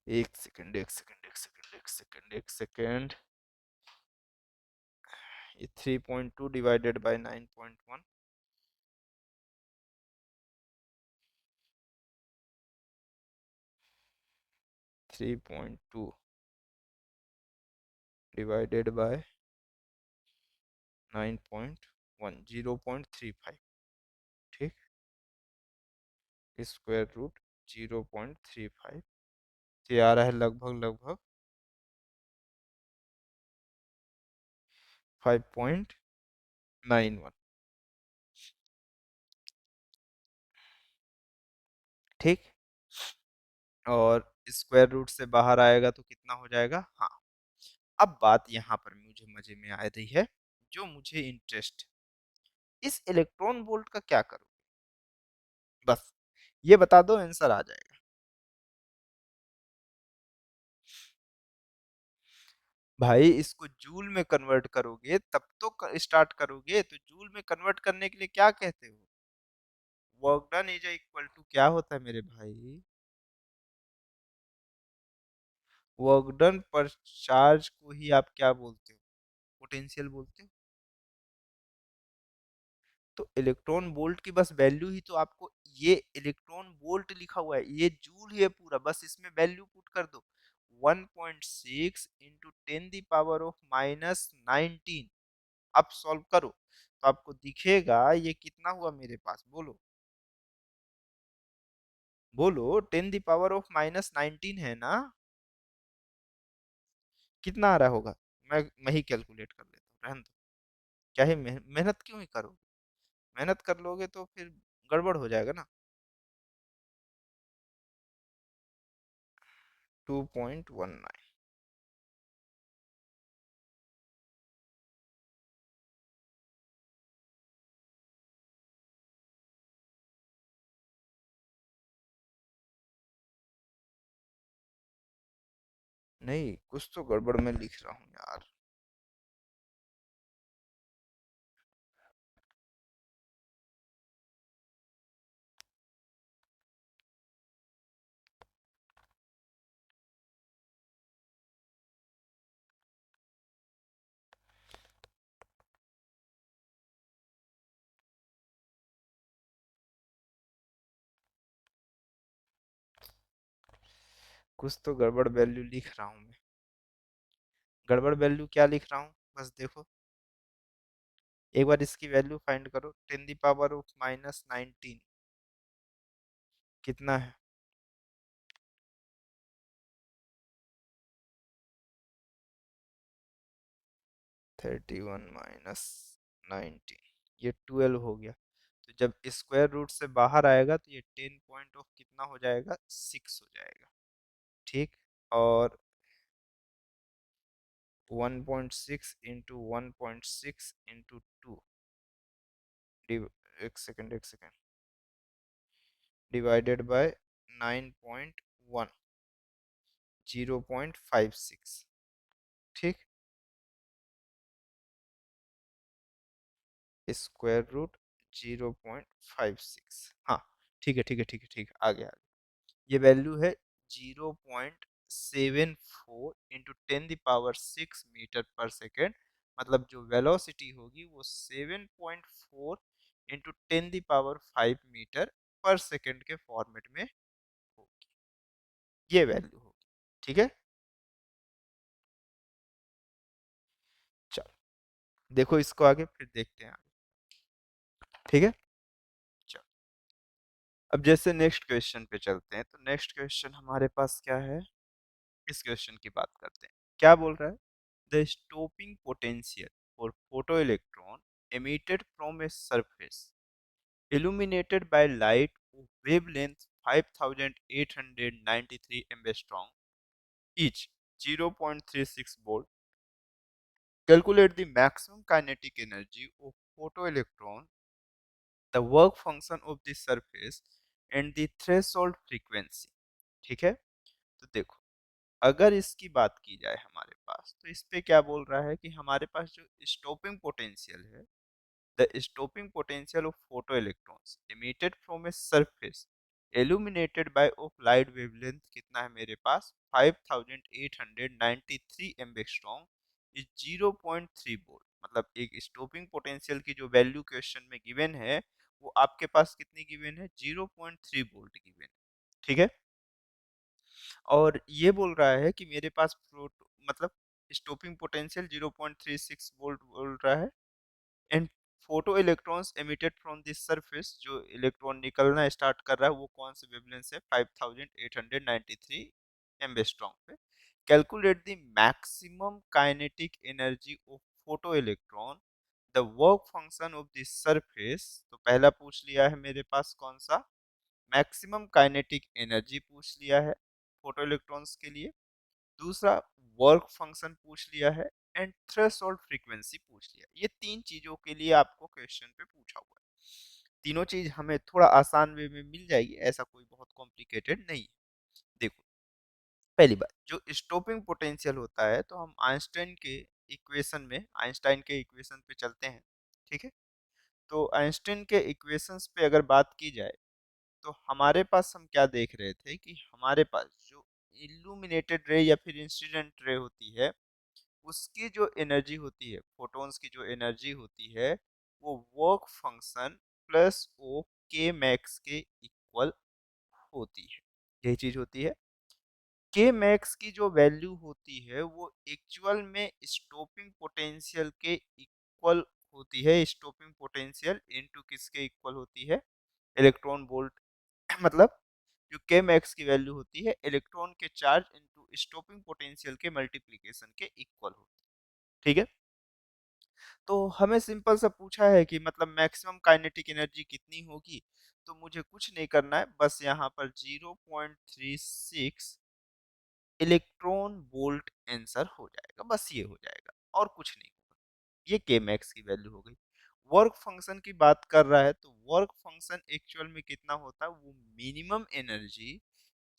एक सेकंड, एक सेकंड, एक सेकंड, एक सेकंड, एक सेकंड, ये 3.2 डिवाइडेड बाय 9.1, 3.2 डिवाइडेड बाय 9.1, 0.35, ठीक, स्क्वायर रूट 0.35, ये आ रहा है लगभग लगभग 5.91, ठीक। और स्क्वायर रूट से बाहर आएगा तो कितना हो जाएगा, हाँ। अब बात यहाँ पर मुझे मजे में आ रही है, जो मुझे इंटरेस्ट, इस इलेक्ट्रॉन वोल्ट का क्या करूँ, बस ये बता दो, आंसर आ जाएगा। भाई इसको जूल में कन्वर्ट करोगे तब तो स्टार्ट करोगे, तो जूल में कन्वर्ट करने के लिए क्या कहते हो, work done is equal to क्या होता है मेरे भाई, वर्क डन पर चार्ज को ही आप क्या बोलते हो, पोटेंशियल बोलते हो। तो इलेक्ट्रॉन वोल्ट की बस वैल्यू ही तो आपको, ये इलेक्ट्रॉन वोल्ट लिखा हुआ है, ये जूल ही है पूरा, बस इसमें वैल्यू पुट कर दो, 1.6 इंटू 10 की पावर ऑफ -19। अब सॉल्व करो तो आपको दिखेगा ये कितना हुआ मेरे पास, बोलो बोलो, 10 की पावर ऑफ -19 है ना, कितना आ रहा होगा, मैं ही कैलकुलेट कर लेता हूँ, रहने दो, क्या ही मेहनत क्यों ही करोगे, मेहनत कर लोगे तो फिर गड़बड़ हो जाएगा ना। 2.19, नहीं कुछ तो गड़बड़ में लिख रहा हूँ यार। कुछ तो गड़बड़ वैल्यू लिख रहा हूँ मैं, गड़बड़ वैल्यू क्या लिख रहा हूँ, बस देखो एक बार इसकी वैल्यू फाइंड करो, 10 की पावर ऑफ -19 कितना है, 31 - 19, ये 12 हो गया। तो जब स्क्वायर रूट से बाहर आएगा तो ये 10 पॉइंट ऑफ कितना हो जाएगा, 6 हो जाएगा, ठीक। और 1.6 इंटू 1.6 इंटू 2 एक सेकेंड, डिवाइडेड बाय 9.1, 0.56, ठीक, स्क्वायर रूट 0.56, हाँ, ठीक है ठीक है ठीक है ठीक है, आ गया। ये वैल्यू है 0.74 × 10⁶मीटर पर सेकेंड, मतलब जो वेलोसिटी होगी वो 7.4 × 10⁵ के फॉर्मेट में होगी, ये वैल्यू होगी, ठीक है। चलो देखो इसको आगे, फिर देखते हैं आगे, ठीक है। चलो अब जैसे नेक्स्ट क्वेश्चन पे चलते हैं, तो नेक्स्ट क्वेश्चन हमारे पास क्या है, इस क्वेश्चन की बात करते हैं। क्या बोल रहा है, the stopping potential for photo electron emitted from a surface illuminated by light of wavelength 5893 angstrom each 0.36 volt. Calculate the maximum kinetic energy of photoelectron, the work function of the surface and the threshold frequency. ठीक है, तो देखो अगर इसकी बात की जाए हमारे पास, तो इस पे क्या बोल रहा है कि हमारे पास जो स्टॉपिंग पोटेंशियल है, the stopping potential of photoelectrons emitted from a surface illuminated by of light wavelength कितना है मेरे पास 5893 एंगस्ट्रॉम इज 0.3 वोल्ट, मतलब एक स्टॉपिंग पोटेंशियल की जो वैल्यू क्वेश्चन में गिवन है वो आपके पास कितनी गिवन है, 0.3 वोल्ट गिवन है, ठीक है। और ये बोल रहा है कि मेरे पास मतलब स्टॉपिंग पोटेंशियल 0.36 वोल्ट बोल रहा है, and photo electrons emitted from this surface, जो इलेक्ट्रॉन निकलना स्टार्ट कर रहा है वो कौन से वेवलेंथ से, 5893 एंगस्ट्रॉम पे। Calculate the maximum kinetic energy of photo electron, the work function of this surface, तो पहला पूछ लिया है मेरे पास कौन सा, मैक्सिमम काइनेटिक एनर्जी पूछ लिया है फोटो इलेक्ट्रॉन्स के लिए, दूसरा वर्क फंक्शन पूछ लिया है, एंड थ्रेशोल्ड फ्रीक्वेंसी पूछ लिया। ये तीन चीजों के लिए आपको क्वेश्चन पे पूछा हुआ है, तीनों चीज हमें थोड़ा आसान वे में मिल जाएगी, ऐसा कोई बहुत कॉम्प्लिकेटेड नहीं है। देखो पहली बात, जो स्टॉपिंग पोटेंशियल होता है, तो हम आइंस्टाइन के इक्वेशन पे चलते हैं, ठीक है। तो आइंस्टाइन के इक्वेशंस पे अगर बात की जाए, तो हमारे पास हम क्या देख रहे थे कि हमारे पास जो इल्यूमिनेटेड रे या फिर इंसिडेंट रे होती है, उसकी जो एनर्जी होती है, फोटॉन्स की जो एनर्जी होती है, वो वर्क फंक्शन प्लस ओ के मैक्स के इक्वल होती है, यही चीज होती है। के मैक्स की जो वैल्यू होती है वो एक्चुअल में स्टॉपिंग पोटेंशियल के इक्वल होती है, स्टॉपिंग पोटेंशियल इनटू किसके इक्वल होती है, इलेक्ट्रॉन वोल्ट मतलब जो के मैक्स की वैल्यू होती है इलेक्ट्रॉन के चार्ज इनटू स्टॉपिंग पोटेंशियल के मल्टीप्लिकेशन के इक्वल होती है, ठीक है। तो हमें सिंपल सा पूछा है कि मतलब मैक्सिमम काइनेटिक एनर्जी कितनी होगी, तो मुझे कुछ नहीं करना है, बस यहाँ पर 0.36 इलेक्ट्रॉन वोल्ट आंसर हो जाएगा, बस ये हो जाएगा और कुछ नहीं होगा, ये के मैक्स की वैल्यू हो गई। वर्क फंक्शन की बात कर रहा है, तो वर्क फंक्शन एक्चुअल में कितना होता है, वो मिनिमम एनर्जी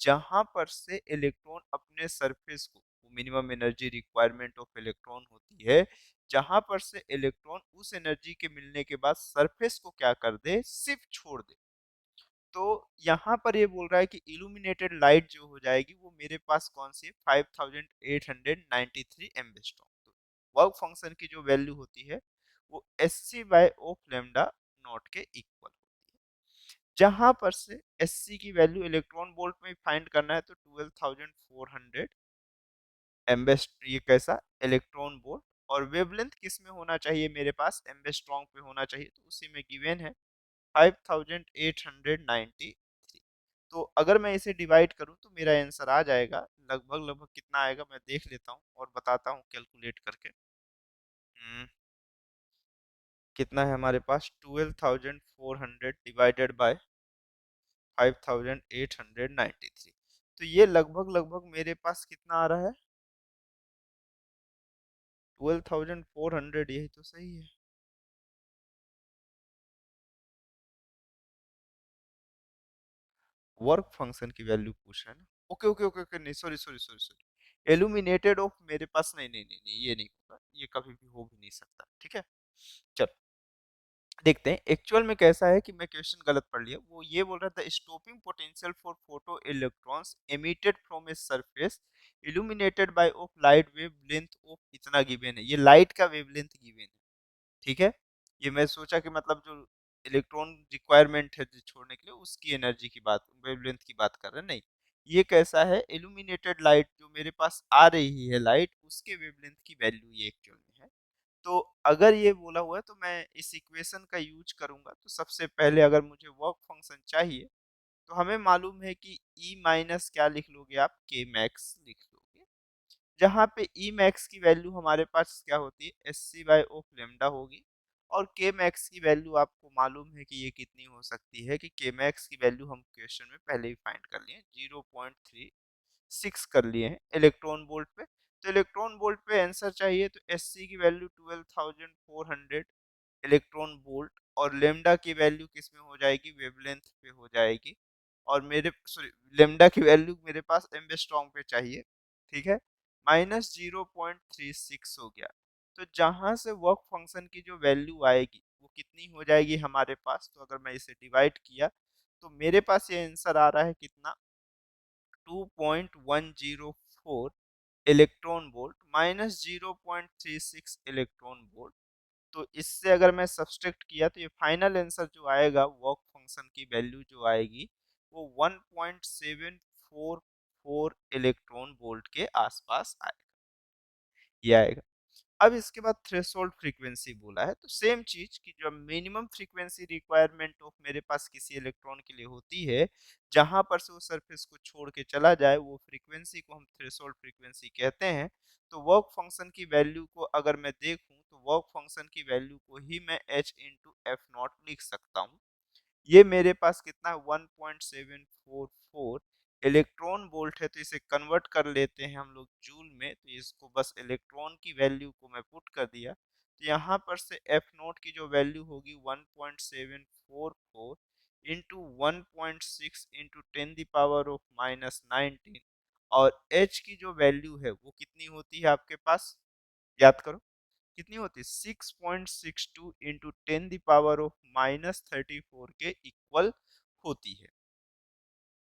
जहां पर से इलेक्ट्रॉन अपने सरफेस को, वो minimum energy requirement of electron होती है, जहां पर से इलेक्ट्रॉन उस एनर्जी के मिलने के बाद सरफेस को क्या कर दे, सिर्फ छोड़ दे। तो यहाँ पर ये बोल रहा है कि इल्यूमिनेटेड लाइट जो हो जाएगी वो मेरे पास कौन सी है, 5893 एम्बेस्ट्रॉन। तो वर्क फंक्शन की जो वैल्यू होती है वो S C by of lambda not के इक्वल होती है, जहां पर से एस सी की वैल्यू इलेक्ट्रॉन वोल्ट में फाइंड करना है, तो 12400 एम्बेस्ट, ये कैसा इलेक्ट्रॉन वोल्ट, और वेवलेंथ किस में होना चाहिए मेरे पास, एम्बेस्ट्रॉन पे होना चाहिए, तो उसी में गिवन है 5893। तो अगर मैं इसे डिवाइड करूं तो मेरा आंसर आ जाएगा लगभग लगभग कितना आएगा, मैं देख लेता हूं और बताता हूं कैलकुलेट करके। कितना है हमारे पास, 12400 डिवाइडेड बाय 5893, तो ये लगभग लगभग मेरे पास कितना आ रहा है, 12400, यही तो सही है। वर्क फंक्शन की वैल्यू पूछ रहा है ना। ओके ओके ओके ओके, नहीं sorry sorry sorry sorry, illuminated of मेरे पास नहीं नहीं नहीं नहीं, ये नहीं होगा, ये कभी भी हो भी नहीं सकता, ठीक है। चलो देखते हैं एक्चुअल में कैसा है, कि मैं क्वेश्चन गलत पढ़ लिया। वो ये बोल रहा था stopping potential for photo electrons emitted from a surface illuminated by of light wave length of इतना गिवन है, ये लाइट का वेवलेंथ गिवन है, ठीक है। ये मैं सोचा कि मतलब जो इलेक्ट्रॉन रिक्वायरमेंट है जो छोड़ने के लिए उसकी एनर्जी की बात, वेवलेंथ की बात कर रहे हैं, नहीं। ये कैसा है, इल्यूमिनेटेड लाइट जो मेरे पास आ रही है लाइट, उसके वेवलेंथ की वैल्यू ये एक्चुअल में है। तो अगर ये बोला हुआ है तो मैं इस इक्वेशन का यूज करूंगा। तो सबसे पहले अगर मुझे वर्क फंक्शन चाहिए तो हमें मालूम है कि ई माइनस क्या लिख लोगे आप, के मैक्स लिख लोगे, जहाँ पे ई मैक्स की वैल्यू हमारे पास क्या होती है, S C by of lambda होगी। और के मैक्स की वैल्यू आपको मालूम है कि ये कितनी हो सकती है, कि के मैक्स की वैल्यू हम क्वेश्चन में पहले ही फाइंड कर लिए, 0.36 कर लिए हैं इलेक्ट्रॉन वोल्ट पे। तो इलेक्ट्रॉन वोल्ट पे आंसर चाहिए, तो एस सी की वैल्यू 12,400 इलेक्ट्रॉन वोल्ट, और लेमडा की वैल्यू किस में हो जाएगी, वेवलेंथ पे हो जाएगी। और मेरे सॉरी, लेमडा की वैल्यू मेरे पास एम्बस्ट्रॉन्ग पे चाहिए, ठीक है। -0.36 हो गया। तो जहां से वर्क फंक्शन की जो वैल्यू आएगी वो कितनी हो जाएगी हमारे पास, तो अगर मैं इसे डिवाइड किया तो मेरे पास ये आंसर आ रहा है कितना, 2.104 electron volt minus 0.36 electron volt. तो इससे अगर मैं सब्सट्रैक्ट किया तो ये फाइनल आंसर जो आएगा वर्क फंक्शन की वैल्यू जो आएगी वो 1.744 इलेक्ट्रॉन वोल्ट के आसपास आएगा, ये आएगा। अब इसके बाद थ्रेशोल्ड फ्रीक्वेंसी बोला है, तो सेम चीज की जो मिनिमम फ्रीक्वेंसी रिक्वायरमेंट ऑफ मेरे पास किसी इलेक्ट्रॉन के लिए होती है, जहां पर से वो सरफेस को छोड़ के चला जाए, वो फ्रीक्वेंसी को हम थ्रेशोल्ड फ्रीक्वेंसी कहते हैं। तो वर्क फंक्शन की वैल्यू को अगर मैं देखूं तो वर्क फंक्शन की वैल्यू को ही मैं h इंटू एफ नॉट लिख सकता हूं। ये मेरे पास कितना है, 1.744 इलेक्ट्रॉन वोल्ट है। तो इसे कन्वर्ट कर लेते हैं हम लोग जूल में, तो इसको बस इलेक्ट्रॉन की वैल्यू को मैं पुट कर दिया, तो यहाँ पर से एफ नोट की जो वैल्यू होगी 1.744 into 1.6 into 10 the power of -19, और एच की जो वैल्यू है वो कितनी होती है आपके पास, याद करो कितनी होती है, 6.62 इंटू 10 द पावर ऑफ -34 के इक्वल होती है,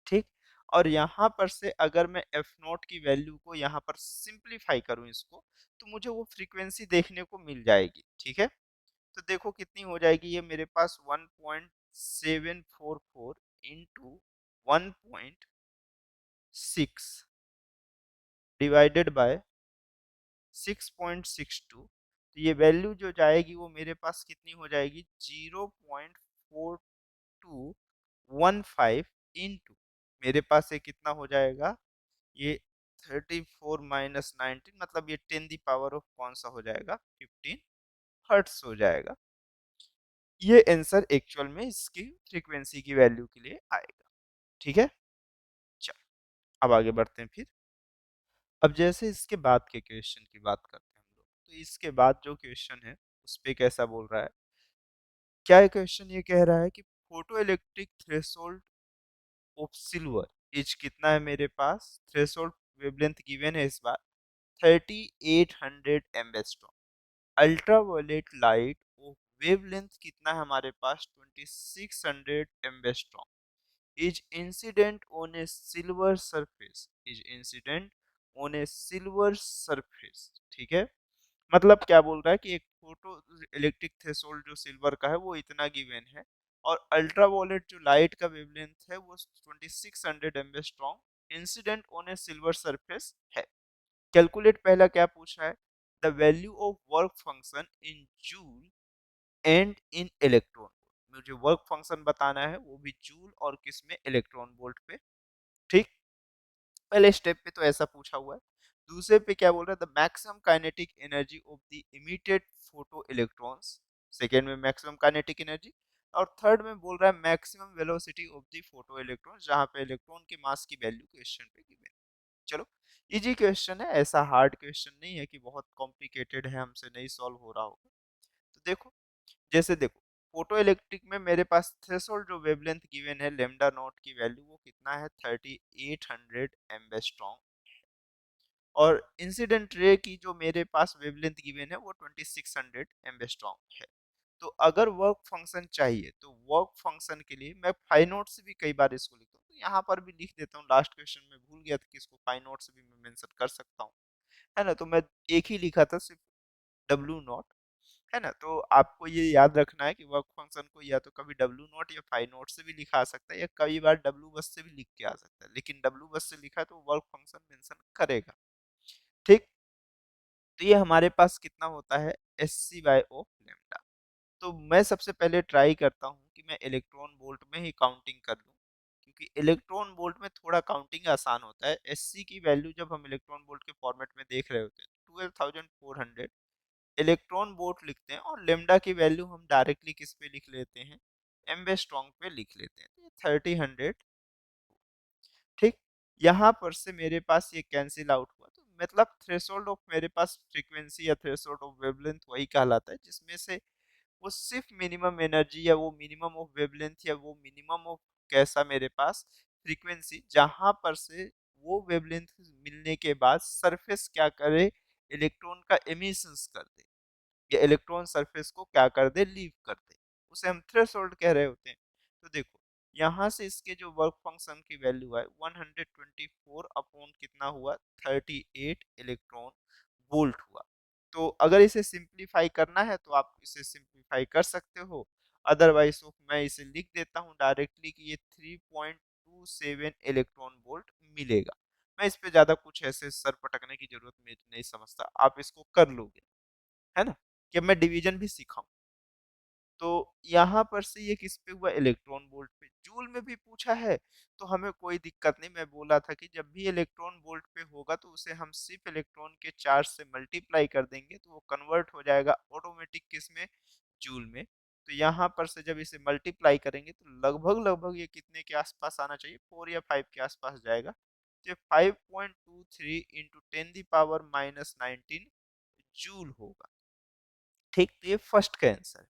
ठीक। और यहाँ पर से अगर मैं एफ नॉट की वैल्यू को यहाँ पर सिंप्लीफाई करूँ इसको, तो मुझे वो फ्रीक्वेंसी देखने को मिल जाएगी, ठीक है। तो देखो कितनी हो जाएगी, ये मेरे पास 1.744 इंटू 1.6 डिवाइडेड बाय 6.62, तो ये वैल्यू जो जाएगी वो मेरे पास कितनी हो जाएगी, 0.4215 इंटू, मेरे पास ये कितना हो जाएगा, ये 34 - 19 मतलब ये 10 द पावर ऑफ कौन सा हो जाएगा, 15 हर्ट्स हो जाएगा। ये आंसर एक्चुअल में इसकी फ्रीक्वेंसी की वैल्यू के लिए आएगा, ठीक है। चलो अब आगे बढ़ते हैं फिर। अब जैसे इसके बाद के क्वेश्चन की बात करते हैं हम लोग, तो इसके बाद जो क्वेश्चन है उस पे कैसा बोल रहा है, क्या ये क्वेश्चन ये कह रहा है कि photo electric threshold of silver is कितना है मेरे पास, थ्रेशोल्ड वेवलेंथ गिवन है इस बार 3800 angstrom, ultraviolet light of wavelength कितना है हमारे पास 2600 angstrom, is incident on a silver surface, is incident on a silver surface, ठीक है। मतलब क्या बोल रहा है कि एक फोटो इलेक्ट्रिक थ्रेशोल्ड जो सिल्वर का है वो इतना गिवन है, और अल्ट्रावायलेट जो लाइट का वेवलेंथ है वो 2600 angstrom incident on a silver surface है। कैलकुलेट पहला क्या पूछ रहा है, the value of work function in joule and in electron, मुझे वर्क फंक्शन बताना है वो भी जूल और किस में, इलेक्ट्रॉन वोल्ट पे, ठीक। पहले स्टेप पे तो ऐसा पूछा हुआ है। दूसरे पे क्या बोल रहा है, the maximum kinetic energy of the emitted photo electrons, second में मैक्सिमम काइनेटिक एनर्जी, और थर्ड में बोल रहा है maximum velocity of the photo electrons, जहां पे इलेक्ट्रॉन के मास की वैल्यू क्वेश्चन पे गिवन है। चलो इजी क्वेश्चन है, ऐसा हार्ड क्वेश्चन नहीं है कि बहुत कॉम्प्लिकेटेड है हमसे नहीं सॉल्व हो रहा होगा। तो देखो, जैसे देखो फोटो इलेक्ट्रिक में मेरे पास थ्रेशोल्ड जो वेवलेंथ गिवन है लेमडा नॉट की वैल्यू वो कितना है 3800 एम्बेस्ट्रॉन्ग, और इंसिडेंट रे की जो मेरे पास वेवलेंथ गिवन है वो 2600 एम्बेस्ट्रॉन्ग है। तो अगर वर्क फंक्शन चाहिए तो वर्क फंक्शन के लिए मैं फाइव नोट से भी कई बार इसको लिखता हूँ, तो यहाँ पर भी लिख देता हूँ। लास्ट क्वेश्चन में भूल गया था कि इसको फाइव नोट से भी मैं मेंशन कर सकता हूँ, है ना। तो मैं एक ही लिखा था सिर्फ डब्ल्यू नॉट, है ना। तो आपको ये याद रखना है कि वर्क फंक्शन को या तो कभी डब्ल्यू नॉट या फाइव नोट से भी लिखा आ सकता है, या कई बार डब्ल्यू बस से भी लिख के आ सकता है, लेकिन डब्ल्यू बस से लिखा है तो वर्क फंक्शन मेंशन करेगा, ठीक। तो ये हमारे पास कितना होता है एस सी बाय ओ लेमडा। तो मैं सबसे पहले ट्राई करता हूँ कि मैं इलेक्ट्रॉन वोल्ट में ही काउंटिंग कर लूँ, क्योंकि इलेक्ट्रॉन वोल्ट में थोड़ा काउंटिंग आसान होता है। एससी की वैल्यू जब हम इलेक्ट्रॉन वोल्ट के फॉर्मेट में देख रहे होते हैं 12,400 इलेक्ट्रॉन वोल्ट लिखते हैं, और लेमडा की वैल्यू हम डायरेक्टली किस पे लिख लेते हैं, एम्बेस्ट्रॉन्ग पे लिख लेते हैं, तो 3000, ठीक। यहाँ पर से मेरे पास ये कैंसिल आउट हुआ, तो मतलब थ्रेशोल्ड ऑफ मेरे पास फ्रीक्वेंसी या थ्रेशोल्ड ऑफ वेवलेंथ वही कहलाता है जिसमें से वो सिर्फ मिनिमम एनर्जी या वो मिनिमम ऑफ वेवलेंथ या वो मिनिमम ऑफ कैसा मेरे पास फ्रीक्वेंसी जहां पर से वो वेवलेंथ मिलने के बाद सरफेस क्या करे, इलेक्ट्रॉन का एमिशंस कर दे, या इलेक्ट्रॉन सरफेस को क्या कर दे, लीव कर दे, उसे हम थ्रेशोल्ड कह रहे होते हैं। तो देखो यहाँ से इसके जो वर्क फंक्शन की वैल्यू है 124 अपॉन कितना हुआ 38 इलेक्ट्रॉन वोल्ट हुआ। तो अगर इसे सिंप्लीफाई करना है तो आप इसे सिंप्लीफाई कर सकते हो, अदरवाइज तो मैं इसे लिख देता हूँ डायरेक्टली कि ये 3.27 इलेक्ट्रॉन वोल्ट मिलेगा। मैं इस पे ज्यादा कुछ ऐसे सर पटकने की जरूरत मैं नहीं समझता, आप इसको कर लोगे, है ना, कि अब मैं डिवीजन भी सीखा हूं। तो यहाँ पर से ये किस पे हुआ, इलेक्ट्रॉन वोल्ट पे। जूल में भी पूछा है तो हमें कोई दिक्कत नहीं, मैं बोला था कि जब भी इलेक्ट्रॉन वोल्ट पे होगा तो उसे हम सिर्फ इलेक्ट्रॉन के चार्ज से मल्टीप्लाई कर देंगे तो वो कन्वर्ट हो जाएगा ऑटोमेटिक किस में, जूल में। तो यहाँ पर से जब इसे मल्टीप्लाई करेंगे तो लगभग लगभग ये कितने के आसपास आना चाहिए, 4 या 5 के आसपास जाएगा। तो 5.23 इंटू 10⁻⁻19 जूल होगा, ठीक। तो ये फर्स्ट का आंसर।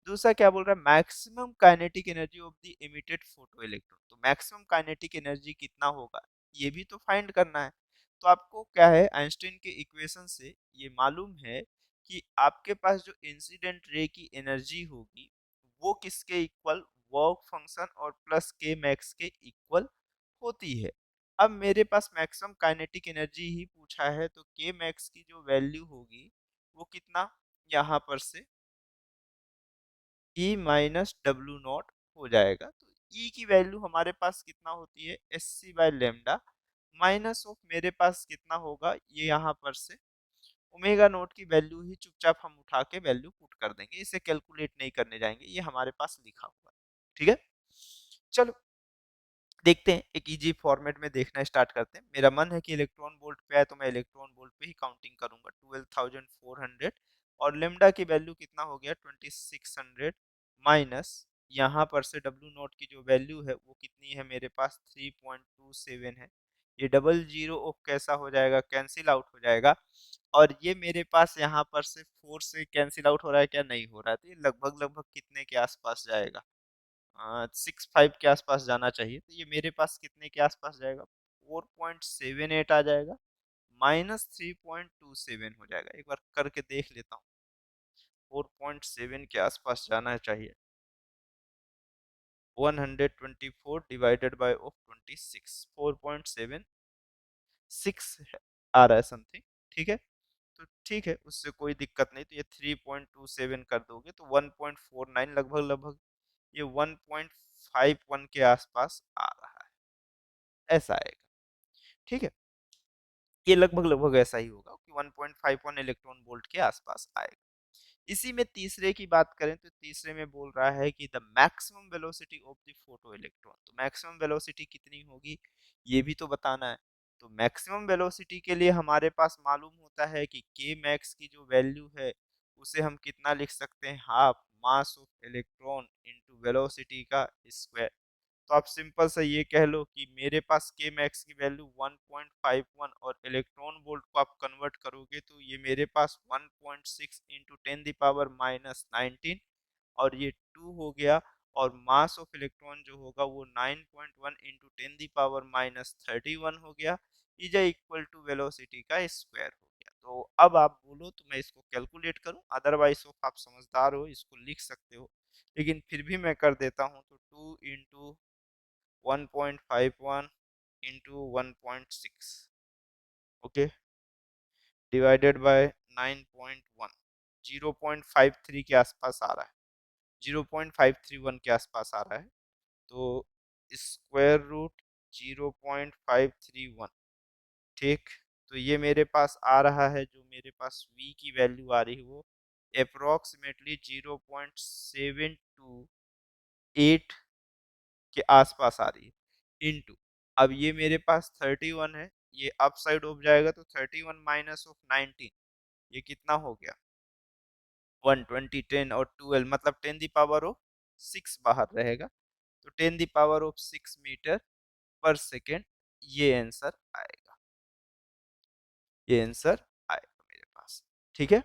दूसरा क्या बोल रहा है, maximum kinetic energy of the emitted photo electron. तो मैक्सिमम काइनेटिक एनर्जी कितना होगा ये भी तो फाइंड करना है। तो आपको क्या है, आइंस्टाइन के इक्वेशन से ये मालूम है कि आपके पास जो इंसिडेंट रे की एनर्जी होगी वो किसके इक्वल, वर्क फंक्शन और प्लस के मैक्स के इक्वल होती है। अब मेरे पास मैक्सिमम काइनेटिक एनर्जी ही पूछा है, तो के मैक्स की जो वैल्यू होगी वो कितना, यहाँ पर से ई माइनस डब्ल्यू नॉट हो जाएगा। तो ई की वैल्यू हमारे पास कितना होती है, S C by lambda, minus of मेरे पास कितना होगा, ये यहाँ पर से ओमेगा नोट की वैल्यू ही चुपचाप हम उठा के वैल्यू पुट कर देंगे, इसे कैलकुलेट नहीं करने जाएंगे, ये हमारे पास लिखा हुआ है, ठीक है। चलो देखते हैं, एक इजी फॉर्मेट में देखना स्टार्ट करते हैं। मेरा मन है कि इलेक्ट्रॉन वोल्ट पे है तो मैं इलेक्ट्रॉन वोल्ट पे ही काउंटिंग करूंगा, 12,400, और लेमडा की वैल्यू कितना हो गया 2600, माइनस यहाँ पर से डब्ल्यू नॉट की जो वैल्यू है वो कितनी है मेरे पास 3.27 है। ये डबल जीरो ऑफ कैसा हो जाएगा, कैंसिल आउट हो जाएगा, और ये मेरे पास यहाँ पर से 4 से कैंसिल आउट हो रहा है क्या, नहीं हो रहा है, तो ये लगभग लगभग कितने के आसपास जाएगा, 6.5 के आसपास जाना चाहिए। तो ये मेरे पास कितने के आसपास जाएगा, 4.78 आ जाएगा, माइनस 3.27 हो जाएगा। एक बार करके देख लेता हूँ, 4.7 के आसपास जाना चाहिए, 124 डिवाइडेड बाय ऑफ 26, 4.76 आ रहा है समथिंग, ठीक है। तो ठीक है, उससे कोई दिक्कत नहीं। तो ये 3.27 कर दोगे तो 1.49 लगभग लगभग ये 1.51 के आसपास आ रहा है, ऐसा आएगा, ठीक है। ये लगभग लगभग ऐसा ही होगा कि 1.51 इलेक्ट्रॉन वोल्ट के आसपास आएगा। इसी में तीसरे की बात करें तो तीसरे में बोल रहा है कि the maximum velocity of the photo electron. तो मैक्सिमम वेलोसिटी कितनी होगी ये भी तो बताना है। तो मैक्सिमम वेलोसिटी के लिए हमारे पास मालूम होता है कि के मैक्स की जो वैल्यू है उसे हम कितना लिख सकते हैं, half mass of electron into velocity का स्क्वायर। तो आप सिंपल से ये कह लो कि मेरे पास के मैक्स की वैल्यू 1.51, और इलेक्ट्रॉन वोल्ट को आप कन्वर्ट करोगे तो ये मेरे पास 1.6 इंटू 10⁻⁻19 और ये 2 हो गया, और मास ऑफ इलेक्ट्रॉन जो होगा वो 9.1 इंटू 10⁻31 हो गया, इज इक्वल टू वेलोसिटी का स्क्वायर हो गया। तो अब आप बोलो तो मैं इसको कैलकुलेट करूं, अदरवाइज आप समझदार हो इसको लिख सकते हो, लेकिन फिर भी मैं कर देता हूं। तो 2 into 1.51 into 1.6, okay, divided by 9.1, 0.53 के आसपास आ रहा है, 0.531 के आसपास आ रहा है। तो स्क्वायर रूट 0.531, ठीक। तो ये मेरे पास आ रहा है, जो मेरे पास v की वैल्यू आ रही है वो अप्रोक्सीमेटली 0.728 के आसपास आ रही है, इनटू, अब ये मेरे पास 31 है, ये अप साइड ऑफ जाएगा तो 31 माइनस ऑफ 19, ये कितना हो गया 120, 10 और 12, मतलब 10⁻6 बाहर रहेगा, तो 10⁻6 मीटर पर सेकेंड, ये आंसर आएगा, ये आंसर आएगा मेरे पास, ठीक है।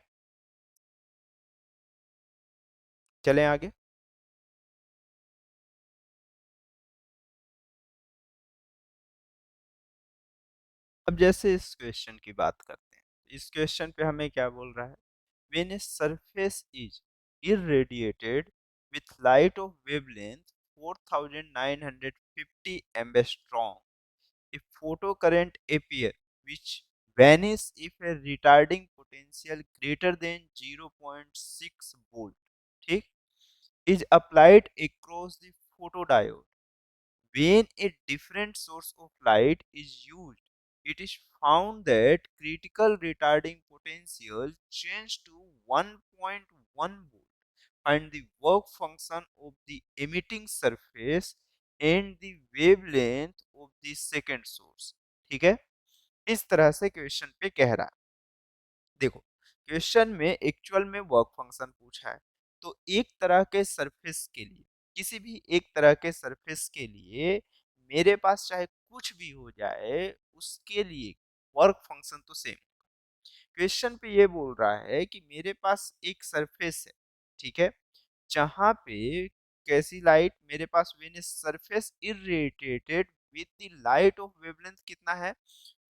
चलें आगे। अब जैसे इस क्वेश्चन की बात करते हैं, इस क्वेश्चन पे हमें क्या बोल रहा है, when a surface is irradiated with light of wavelength 4950 angstrom, a photocurrent appear which vanish if a retarding potential greater than 0.6 volt, ठीक, is applied across the photodiode. When a different source of light is used, it is found that critical retarding potential changed to 1.1 volt. Find the work function of the emitting surface and the wavelength of the second source, ठीक है। इस तरह से क्वेश्चन पे कह रहा है, देखो क्वेश्चन में एक्चुअल में वर्क फंक्शन पूछा है, तो एक तरह के सरफेस के लिए, किसी भी एक तरह के सरफेस के लिए मेरे पास चाहे कुछ भी हो जाए, उसके लिए वर्क फंक्शन तो सेम। क्वेश्चन पे ये बोल रहा है कि मेरे पास एक सरफेस है, ठीक है, जहां पे कैसी लाइट मेरे पास, when surface irradiated with the light of wavelength कितना है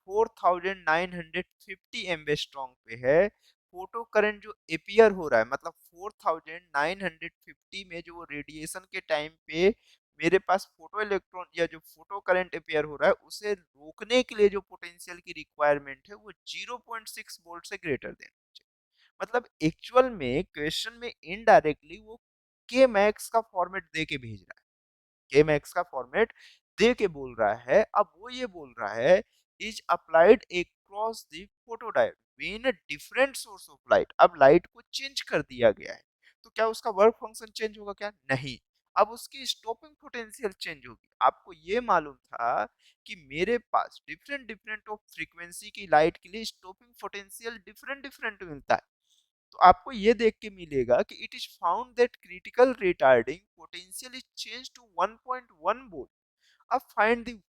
4950 एम्बस्ट्रॉन्ग पे है, फोटो करंट जो एपियर हो रहा है, मतलब 4950 में जो रेडिएशन के टाइम पे मेरे पास फोटो इलेक्ट्रॉन या जो फोटो करंट अपेयर हो रहा है, उसे रोकने के लिए जो पोटेंशियल की रिक्वायरमेंट है वो 0.6 वोल्ट से ग्रेटर देना चाहिए। मतलब एक्चुअल में क्वेश्चन में इनडायरेक्टली वो के मैक्स का फॉर्मेट दे के भेज रहा है, के मैक्स का फॉर्मेट दे के बोल रहा है। अब वो ये बोल रहा है is applied across the photodiode when a different source of light, अब लाइट को चेंज कर दिया गया है, तो क्या उसका वर्क फंक्शन चेंज होगा क्या, नहीं, अब उसकी स्टॉपिंग पोटेंशियल चेंज होगी। आपको ये मालूम था कि मेरे पास डिफरेंट डिफरेंट ऑफ फ्रीक्वेंसी की लाइट के लिए स्टॉपिंग पोटेंशियल डिफरेंट डिफरेंट मिलता है, तो आपको ये देख के मिलेगा कि it is found that critical retarding potential is change to 1.1 volt. अब फाइंड द,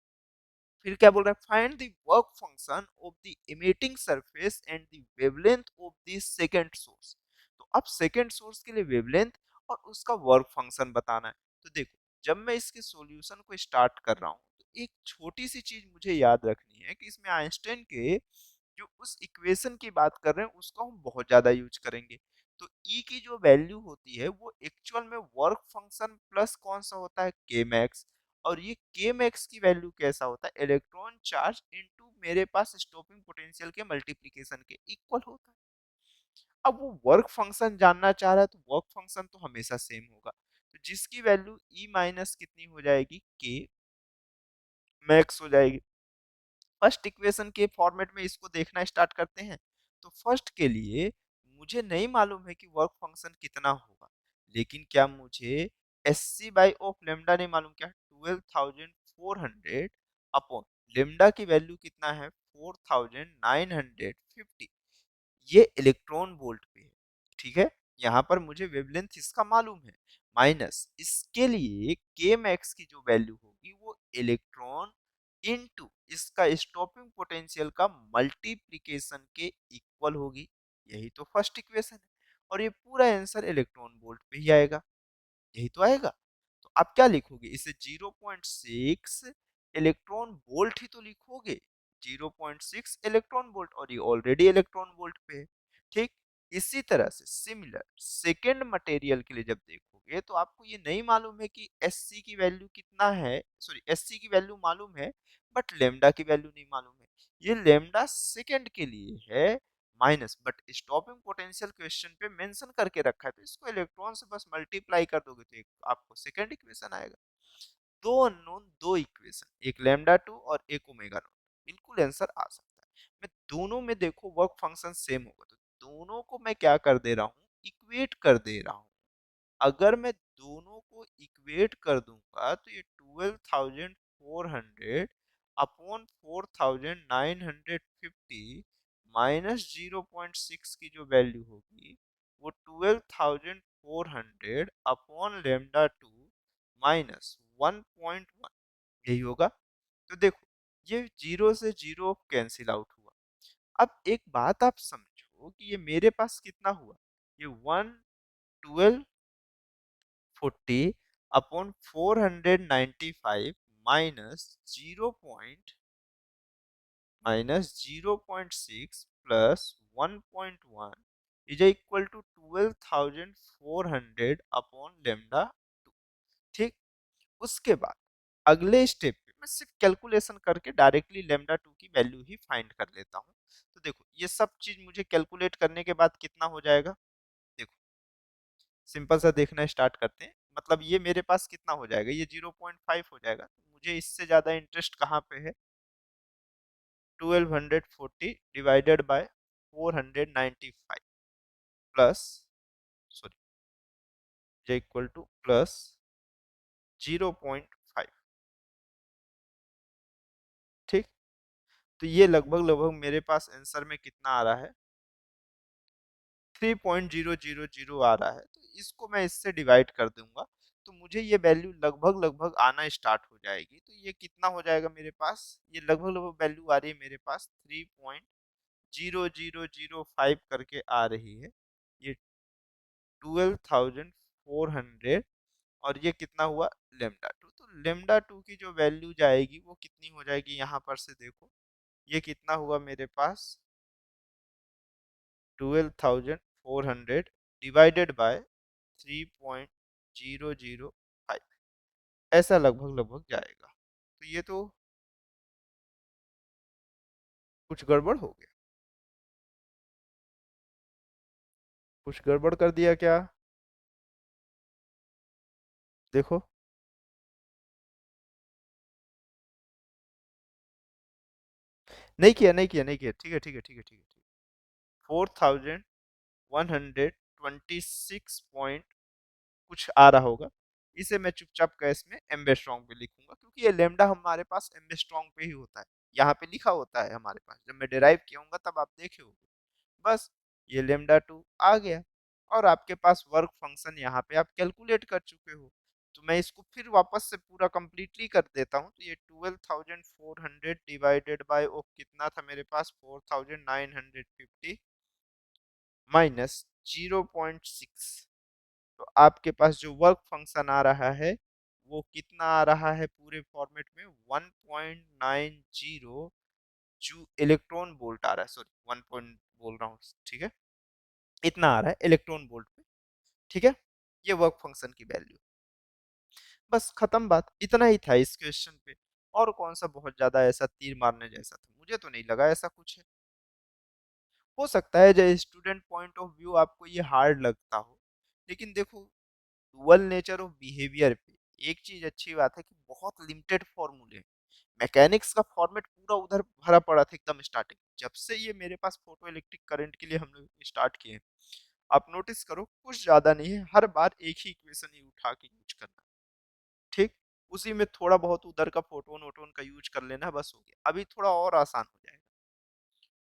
फिर क्या बोल रहा है, find the work function of the emitting surface and the wavelength of the second source. तो अब सेकंड सोर्स के लिए वेवलेंथ और उसका वर्क फंक्शन बताना है। तो देखो जब मैं इसके सॉल्यूशन को स्टार्ट कर रहा हूँ, तो एक छोटी सी चीज मुझे याद रखनी है कि इसमें आइंस्टाइन के जो उस इक्वेशन की बात कर रहे हैं उसको हम बहुत ज्यादा यूज करेंगे। तो ई की जो वैल्यू होती है वो एक्चुअल में वर्क फंक्शन प्लस कौन सा होता है, के मैक्स, और ये के मैक्स की वैल्यू कैसा होता है, इलेक्ट्रॉन चार्ज इनटू मेरे पास स्टॉपिंग पोटेंशियल के मल्टीप्लिकेशन के इक्वल होता है। अब वो वर्क फंक्शन जानना चाह रहा है, तो वर्क फंक्शन तो हमेशा सेम होगा, तो जिसकी वैल्यू ई माइनस कितनी हो जाएगी, के मैक्स हो जाएगी। फर्स्ट इक्वेशन के फॉर्मेट में इसको देखना स्टार्ट करते हैं। तो फर्स्ट के लिए मुझे नहीं मालूम है कि वर्क फंक्शन कितना होगा, लेकिन क्या मुझे S C by of lambda नहीं मालूम, क्या 12,400 अपॉन लेमडा की वैल्यू कितना है 4,950, ये इलेक्ट्रॉन वोल्ट पे है, ठीक है। यहाँ पर मुझे वेवलेंथ इसका मालूम है, माइनस इसके लिए के मैक्स की जो वैल्यू होगी वो इलेक्ट्रॉन इनटू इसका स्टॉपिंग पोटेंशियल का मल्टीप्लिकेशन के इक्वल होगी। यही तो फर्स्ट इक्वेशन है, और ये पूरा आंसर इलेक्ट्रॉन वोल्ट पे ही आएगा। यही तो आएगा। तो आप क्या लिखोगे इसे? 0.6 इलेक्ट्रॉन वोल्ट ही तो लिखोगे। 0.6 इलेक्ट्रॉन वोल्ट, और ये ऑलरेडी इलेक्ट्रॉन वोल्ट पे है। ठीक। इसी तरह से सिमिलर सेकेंड मटेरियल के लिए जब देखोगे तो आपको ये नहीं मालूम है कि एससी की वैल्यू कितना है, सॉरी एससी की वैल्यू मालूम है बट लेमडा की वैल्यू नहीं मालूम है। ये लेमडा सेकेंड के लिए है minus, but stopping potential question पे मेंशन करके रखा है, तो इसको इलेक्ट्रॉन से बस मल्टीप्लाई कर दोगे तो एक आपको सेकंड इक्वेशन आएगा। दो अननोन, दो इक्वेशन, एक लैम्डा 2 और एक ओमेगा नॉट, बिल्कुल आंसर आ सकता है। मैं दोनों में देखो वर्क फंक्शन सेम होगा, तो दोनों को मैं क्या कर दे रहा हूँ, इक्वेट कर दे रहा हूँ। अगर मैं दोनों को इक्वेट कर दूंगा तो ये 12,400 अपॉन 4,950 माइनस 0.6 की जो वैल्यू होगी वो 12,400 अपॉन लेमडा 2 माइनस 1.1, यही होगा। तो देखो ये जीरो से जीरो कैंसिल आउट हुआ। अब एक बात आप समझो कि ये मेरे पास कितना हुआ, ये 11240 upon 495 minus 0.6 plus 1.1 is equal to 12,400 upon lambda 2। ठीक। उसके बाद अगले स्टेप पे मैं सिर्फ कैलकुलेशन करके डायरेक्टली लेमडा 2 की वैल्यू ही फाइंड कर लेता हूँ। तो देखो ये सब चीज मुझे कैलकुलेट करने के बाद कितना हो जाएगा, देखो सिंपल सा देखना स्टार्ट करते हैं। मतलब ये मेरे पास कितना हो जाएगा, ये 0.5 हो जाएगा। मुझे इससे ज्यादा इंटरेस्ट कहाँ पे है, 1240 divided by 495 plus, sorry, J equal two plus 0.5। ठीक। तो ये लगभग लगभग मेरे पास आंसर में कितना आ रहा है, 3.000 आ रहा है। तो इसको मैं इससे डिवाइड कर दूंगा तो मुझे ये वैल्यू लगभग लगभग आना स्टार्ट हो जाएगी। तो ये कितना हो जाएगा मेरे पास, ये लगभग लगभग वैल्यू आ रही है मेरे पास 3.0005 करके आ रही है। ये 12,400, और ये कितना हुआ, लेमडा 2। तो लेमडा 2 की जो वैल्यू जाएगी वो कितनी हो जाएगी, यहाँ पर से देखो ये कितना हुआ मेरे पास, 12,400 डिवाइडेड बाय 3.005, ऐसा लगभग लगभग जाएगा। तो ये तो कुछ गड़बड़ हो गया, कुछ गड़बड़ कर दिया क्या, देखो। नहीं किया, नहीं किया, नहीं किया, ठीक है, ठीक है, ठीक है, ठीक है, ठीक है। 4,126 पॉइंट कुछ आ रहा होगा। इसे मैं चुपचाप कैश में एम्बेस्ट्रॉन्ग पे लिखूंगा, क्योंकि ये लेमडा हमारे पास एम्बेस्ट्रॉन्ग पे ही होता है, यहाँ पे लिखा होता है हमारे पास। जब मैं डिराइव किया हूँ तब आप देखे होंगे। बस ये लेमडा 2 आ गया, और आपके पास वर्क फंक्शन यहाँ पे आप कैलकुलेट कर चुके हो। तो मैं इसको फिर वापस से पूरा कंप्लीटली कर देता हूँ। तो ये 12,400 डिवाइडेड बाय ओ कितना था मेरे पास, 4,950 माइनस 0.6। तो आपके पास जो वर्क फंक्शन आ रहा है वो कितना आ रहा है पूरे फॉर्मेट में, 1.90 जो इलेक्ट्रॉन वोल्ट आ रहा है, सॉरी 1 पॉइंट बोल रहा हूँ, ठीक है, इतना आ रहा है इलेक्ट्रॉन वोल्ट पे। ठीक है, ये वर्क फंक्शन की वैल्यू। बस खत्म बात, इतना ही था इस क्वेश्चन पे। और कौन सा बहुत ज्यादा ऐसा तीर मारने जैसा था, मुझे तो नहीं लगा ऐसा कुछ है। हो सकता है जो स्टूडेंट पॉइंट ऑफ व्यू आपको ये हार्ड लगता हो, लेकिन देखो डुअल नेचर ऑफ बिहेवियर पे एक चीज अच्छी बात है कि बहुत लिमिटेड फॉर्मूले। मैकेनिक्स का फॉर्मेट पूरा उधर भरा पड़ा था एकदम स्टार्टिंग, जब से ये मेरे पास फोटो इलेक्ट्रिक करंट के लिए हम लोग स्टार्ट किए हैं, आप नोटिस करो कुछ ज्यादा नहीं है, हर बार एक ही इक्वेशन ही उठा के यूज करना। ठीक। उसी में थोड़ा बहुत उधर का फोटोन वोटोन का यूज कर लेना, बस हो गया। अभी थोड़ा और आसान हो जाएगा।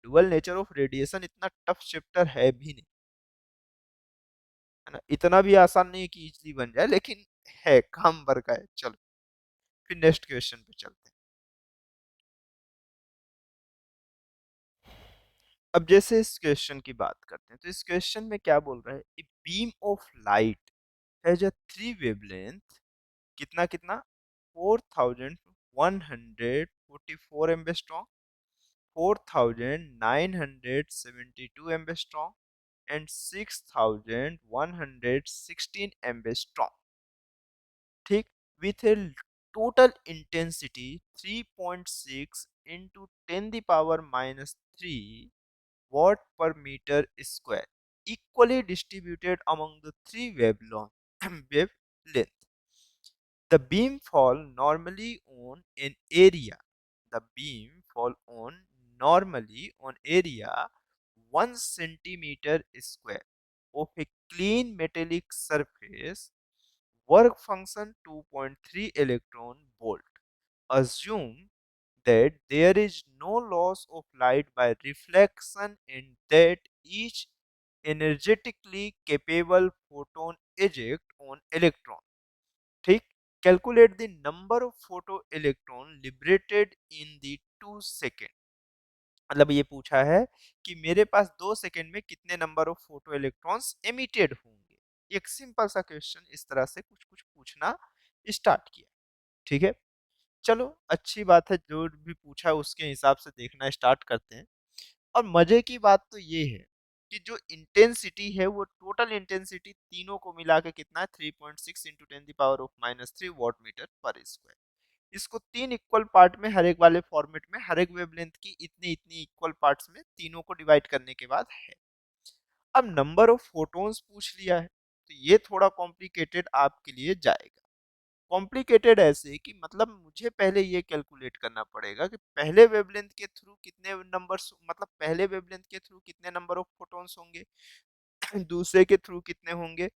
डुअल नेचर ऑफ रेडिएशन इतना टफ चैप्टर है भी नहीं, है ना, इतना भी आसान नहीं है कि इजीली बन जाए, लेकिन है काम भर का है। चलो फिर नेक्स्ट क्वेश्चन पे चलते हैं। अब जैसे इस क्वेश्चन की बात करते हैं, तो इस क्वेश्चन में क्या बोल रहा है, a beam of light has a three wavelength, कितना कितना, 4144 angstrom, 4972 angstrom and 6116 angstrom, ठीक, with a total intensity 3.6 into 10 the power minus 3 watt per meter square, equally distributed among the three wavelength. The beam fall normally on an area. The beam fall on normally on area 1 centimeter square of a clean metallic surface. Work function 2.3 electron volt. Assume that there is no loss of light by reflection and that each energetically capable photon eject on electron, ठीक, calculate the number of photo electron liberated in the 2 second, मतलब ये पूछा है कि मेरे पास 2 सेकेंड में कितने number of photo electrons emitted होंगे। एक सिंपल सा क्वेश्चन इस तरह से कुछ कुछ पूछना स्टार्ट किया, ठीक है। चलो अच्छी बात है, जो भी पूछा है उसके हिसाब से देखना स्टार्ट करते हैं। और मजे की बात तो ये है कि जो इंटेंसिटी है वो टोटल इंटेंसिटी तीनों को मिला के कितना है, 3.6 इंटू 10 की पावर ऑफ -3 वॉट मीटर पर स्क्वायर। इसको तीन इक्वल पार्ट में हर एक वाले फॉर्मेट में हर एक वेवलेंथ की इतनी इतनी इक्वल पार्ट्स में तीनों को डिवाइड करने के बाद है। अब नंबर ऑफ फोटोन्स पूछ लिया है तो ये थोड़ा कॉम्प्लिकेटेड आपके लिए जाएगा। कॉम्प्लिकेटेड ऐसे कि मतलब मुझे पहले ये कैलकुलेट करना पड़ेगा कि पहले वेवलेंथ के थ्रू कितने नंबर्स, मतलब पहले वेवलेंथ के थ्रू कितने नंबर ऑफ फोटॉन्स होंगे, दूसरे के थ्रू कितने होंगे,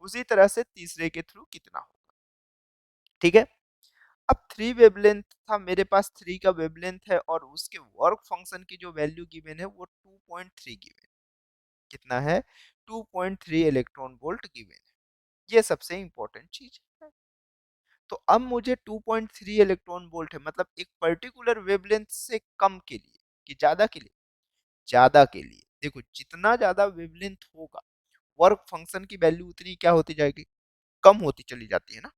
उसी तरह से तीसरे के थ्रू कितना होगा, ठीक है। अब थ्री वेवलेंथ था मेरे पास, थ्री का वेवलेंथ है और उसके वर्क फंक्शन की जो वैल्यू गिवन है वो 2.3 गिवन, कितना है, 2.3 इलेक्ट्रॉन वोल्ट गिवन है। ये सबसे इंपॉर्टेंट चीज है। तो अब मुझे 2.3 इलेक्ट्रॉन वोल्ट है, मतलब एक पर्टिकुलर वेवलेंथ से कम के लिए कि ज्यादा के लिए, ज्यादा के लिए देखो जितना ज्यादा वेवलेंथ होगा वर्क फंक्शन की वैल्यू उतनी क्या होती जाएगी, कम होती चली जाती है ना।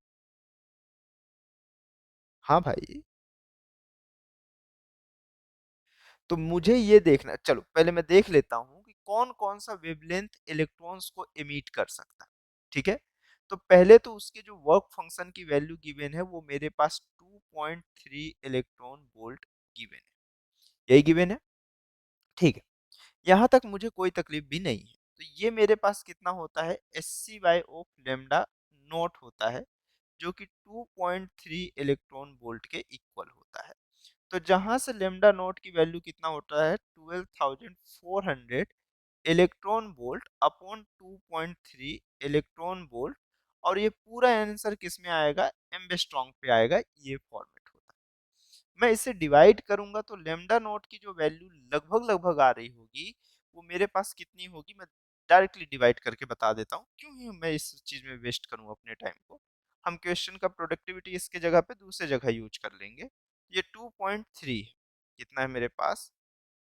हाँ भाई, तो मुझे ये देखना, चलो पहले मैं देख लेता हूं कि कौन कौन सा वेवलेंथ इलेक्ट्रॉन्स को एमिट कर सकता है, ठीक है। तो पहले तो उसके जो वर्क फंक्शन की वैल्यू गिवन है वो मेरे पास 2.3 इलेक्ट्रॉन वोल्ट गिवन है, यही गिवन है, ठीक है। यहाँ तक मुझे कोई तकलीफ भी नहीं है। तो ये मेरे पास कितना होता है, S C by of lambda naught होता है, जो कि 2.3 इलेक्ट्रॉन वोल्ट के इक्वल होता है। तो जहां से लेमडा नॉट की वैल्यू कितना होता है, 12,400 electron volt upon 2.3 electron volt, और ये पूरा आंसर किस में आएगा, एम्बस्ट्रॉन्ग पे आएगा, ये फॉर्मेट होता है। मैं इसे डिवाइड करूंगा तो लेमडा नॉट की जो वैल्यू लगभग लगभग आ रही होगी वो मेरे पास कितनी होगी, मैं डायरेक्टली डिवाइड करके बता देता हूँ, क्यों ही मैं इस चीज में वेस्ट करूँ अपने टाइम को। हम क्वेश्चन का प्रोडक्टिविटी इसके जगह पे दूसरे जगह यूज कर लेंगे। ये 2.3 है, कितना है मेरे पास,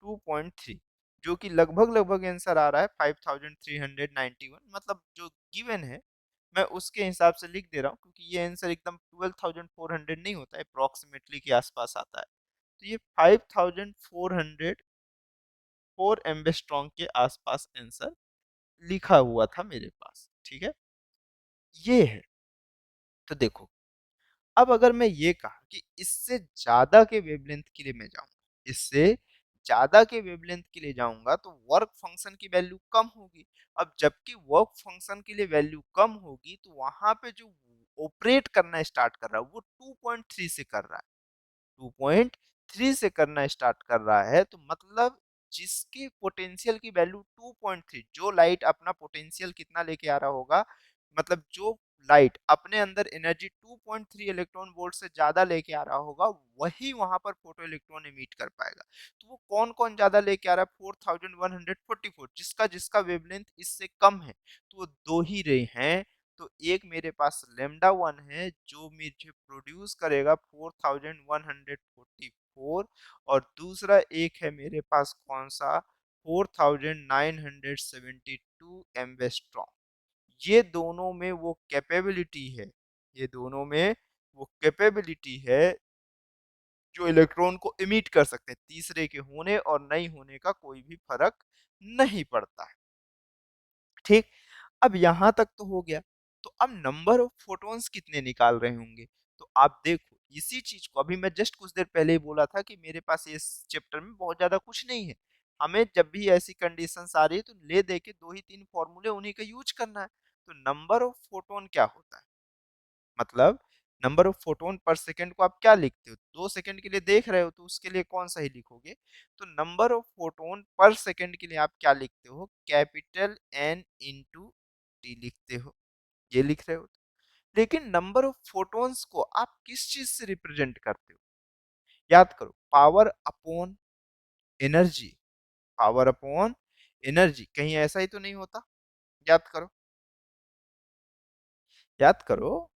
2.3, जो कि लगभग लगभग आंसर आ रहा है 5391, मतलब जो गिवन है मैं उसके हिसाब से लिख दे रहा हूँ, क्योंकि ये आंसर एकदम 12,400 नहीं होता है, अप्रोक्सीमेटली के आसपास आता है। तो ये 5404 एम्बस्ट्रॉन्ग के आसपास आंसर लिखा हुआ था मेरे पास, ठीक है, ये है। तो देखो, अब अगर मैं ये कहा कि इससे ज्यादा के वेवलेंथ के लिए मैं जाऊंगा, इससे ज्यादा के वेवलेंथ के लिए जाऊंगा तो वर्क फंक्शन की वैल्यू कम होगी। अब जबकि वर्क फंक्शन के लिए वैल्यू कम होगी तो वहां पे जो ऑपरेट करना स्टार्ट कर रहा है वो 2.3 से कर रहा है, 2.3 से करना स्टार्ट कर रहा है, तो मतलब जिसकी पोटेंशियल की वैल्यू 2.3, जो लाइट अपना पोटेंशियल कितना लेके आ रहा होगा, मतलब जो लाइट अपने अंदर एनर्जी 2.3 इलेक्ट्रॉन वोल्ट से ज्यादा लेके आ रहा होगा वही वहां पर फोटो इलेक्ट्रॉन एमिट कर पाएगा। तो वो कौन कौन ज्यादा लेके आ रहा है, 4144, जिसका जिसका वेवलेंथ इससे कम है, तो वो दो ही रे हैं। तो एक मेरे पास लेमडा वन है जो मुझे प्रोड्यूस करेगा 4144, और दूसरा एक है मेरे पास कौन सा, 4972 एम्बेस्ट्रॉन। ये दोनों में वो कैपेबिलिटी है, ये दोनों में वो कैपेबिलिटी है जो इलेक्ट्रॉन को इमिट कर सकते हैं। तीसरे के होने और नहीं होने का कोई भी फर्क नहीं पड़ता है। ठीक, अब यहां तक तो हो गया। तो अब नंबर ऑफ फोटॉन्स कितने निकाल रहे होंगे? तो आप देखो इसी चीज को अभी मैं जस्ट कुछ देर पहले ही बोला था कि मेरे पास इस चैप्टर में बहुत ज्यादा कुछ नहीं है। हमें जब भी ऐसी कंडीशंस आ रही है तो ले दे के दो ही तीन फॉर्मूले उन्हीं का यूज करना है। तो नंबर ऑफ फोटोन क्या होता है, मतलब नंबर ऑफ फोटोन पर सेकंड को आप क्या लिखते हो? 2 सेकंड के लिए देख रहे हो तो उसके लिए कौन सा ही लिखोगे? तो नंबर ऑफ फोटोन पर सेकंड के लिए आप क्या लिखते हो? कैपिटल एन इंटू टी लिखते हो, ये लिख रहे हो। लेकिन नंबर ऑफ फोटॉन्स को आप किस चीज से रिप्रेजेंट करते हो? याद करो, power upon energy, power upon energy, कहीं ऐसा ही तो नहीं होता? याद करो, याद करो,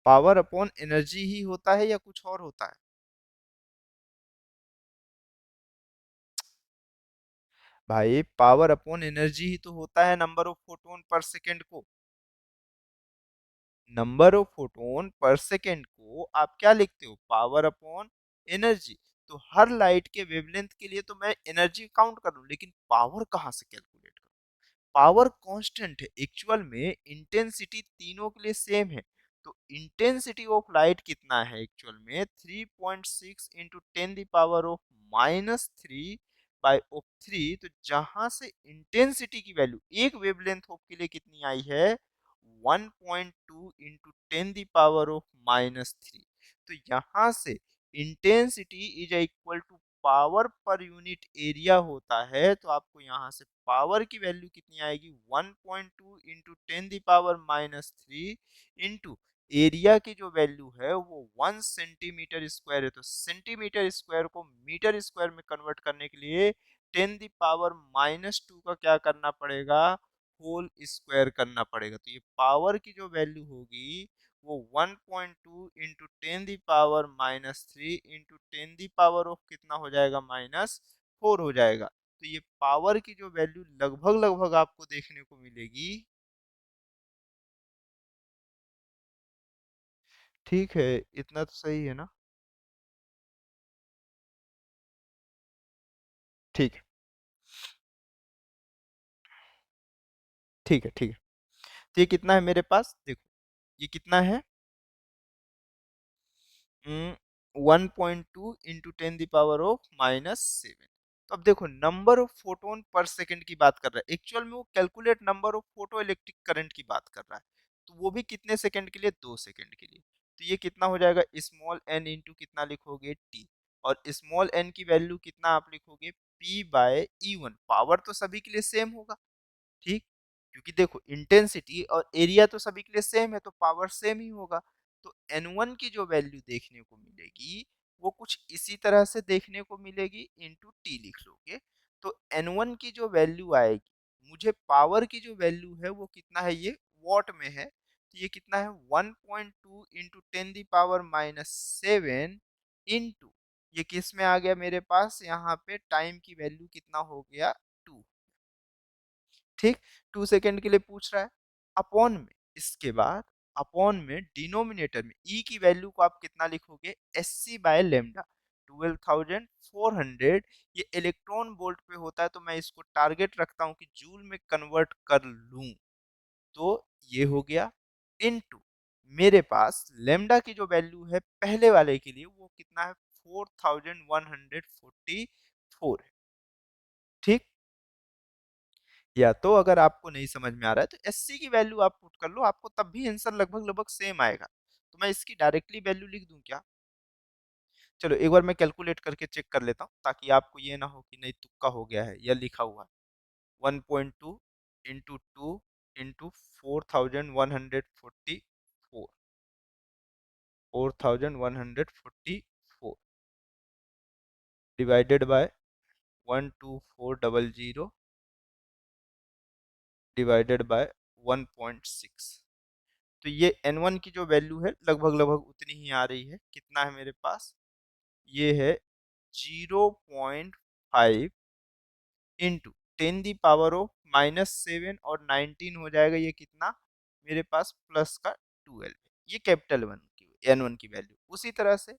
पावर अपॉन एनर्जी ही होता है या कुछ और होता है? भाई पावर अपॉन एनर्जी ही तो होता है नंबर ऑफ फोटोन पर सेकंड को। नंबर ऑफ फोटोन पर सेकंड को आप क्या लिखते हो? Power upon energy. तो हर लाइट के वेवलेंथ के लिए तो मैं एनर्जी काउंट कर लूं, लेकिन पावर कहां से कैलकुलेट करूं? पावर कांस्टेंट है, एक्चुअल में इंटेंसिटी तीनों के लिए सेम है। तो इंटेंसिटी ऑफ लाइट कितना है एक्चुअल में? 3.6 इंटू 10 की पावर ऑफ -3 तो जहां से इंटेंसिटी की वैल्यू एक वेवलेंथ ऑफ के लिए कितनी आई है? 1.2 इंटू 10 की पावर ऑफ -3। तो यहां से intensity is equal to power per unit area होता है। तो आपको यहाँ से पावर की वैल्यू कितनी आएगी? 1.2 इंटू 10 की पावर -3 इंटू एरिया की जो वैल्यू है वो 1 सेंटीमीटर स्क्वायर है। तो सेंटीमीटर स्क्वायर को मीटर स्क्वायर में कन्वर्ट करने के लिए 10 की पावर -2 का क्या करना पड़ेगा? होल स्क्वायर करना पड़ेगा। तो ये पावर की जो वैल्यू होगी वो 1.2 इंटू 10 की पावर -3 इंटू 10 की पावर ऑफ कितना हो जाएगा? -4 हो जाएगा। तो ये पावर की जो वैल्यू लगभग लगभग आपको देखने को मिलेगी। ठीक है, इतना तो सही है ना? ठीक है, ठीक है, ठीक है। तो ये कितना है मेरे पास? देखो ये कितना है? 1.2 इंटू 10 की पावर ऑफ -7। तो अब देखो नंबर ऑफ फोटोन पर सेकंड की बात कर रहा है, एक्चुअल में वो calculate number of photo electric current की बात कर रहा है। तो वो भी कितने सेकंड के लिए? 2 सेकंड के लिए। तो ये कितना हो जाएगा? स्मॉल एन इंटू कितना लिखोगे? टी। और स्मॉल एन की वैल्यू कितना आप लिखोगे? P by E one. Power तो सभी के लिए सेम होगा, ठीक, क्योंकि देखो इंटेंसिटी और एरिया तो सभी के लिए सेम है तो पावर सेम ही होगा। तो N1 की जो वैल्यू देखने को मिलेगी वो कुछ इसी तरह से देखने को मिलेगी, इंटू टी लिख लोगे। तो N1 की जो वैल्यू आएगी, मुझे पावर की जो वैल्यू है वो कितना है? ये वॉट में है। तो ये कितना है? 1.2 इंटू 10 की पावर -7 इंटू ये किस में आ गया मेरे पास? यहाँ पे टाइम की वैल्यू कितना हो गया? 2। ठीक, 2 सेकंड के लिए पूछ रहा है। अपॉन में, इसके बाद अपॉन में डिनोमिनेटर में ई की वैल्यू को आप कितना लिखोगे? S C by lambda. 12,400 ये इलेक्ट्रॉन वोल्ट पे होता है तो मैं इसको टारगेट रखता हूं कि जूल में कन्वर्ट कर लूं। तो ये हो गया इनटू मेरे पास लेमडा की जो वैल्यू है पहले वाले के लिए वो कितना है? 4,144 है। ठीक, या तो अगर आपको नहीं समझ में आ रहा है तो एससी की वैल्यू आप पुट कर लो, आपको तब भी आंसर लगभग लगभग सेम आएगा। तो मैं इसकी डायरेक्टली वैल्यू लिख दूं क्या? चलो एक बार मैं कैलकुलेट करके चेक कर लेता हूँ ताकि आपको ये ना हो कि नहीं तुक्का हो गया है या लिखा हुआ है। 1.2 into 2 into 4,144, 4,144 divided by 12400 divided by 1.6। तो ये N1 की जो वैल्यू है लगभग लगभग उतनी ही आ रही है। कितना है मेरे पास? ये है 0.5 इंटू 10 की पावर ऑफ -7 और 19 हो जाएगा, ये कितना मेरे पास प्लस का 12 है। ये कैपिटल वन की N1 की वैल्यू। उसी तरह से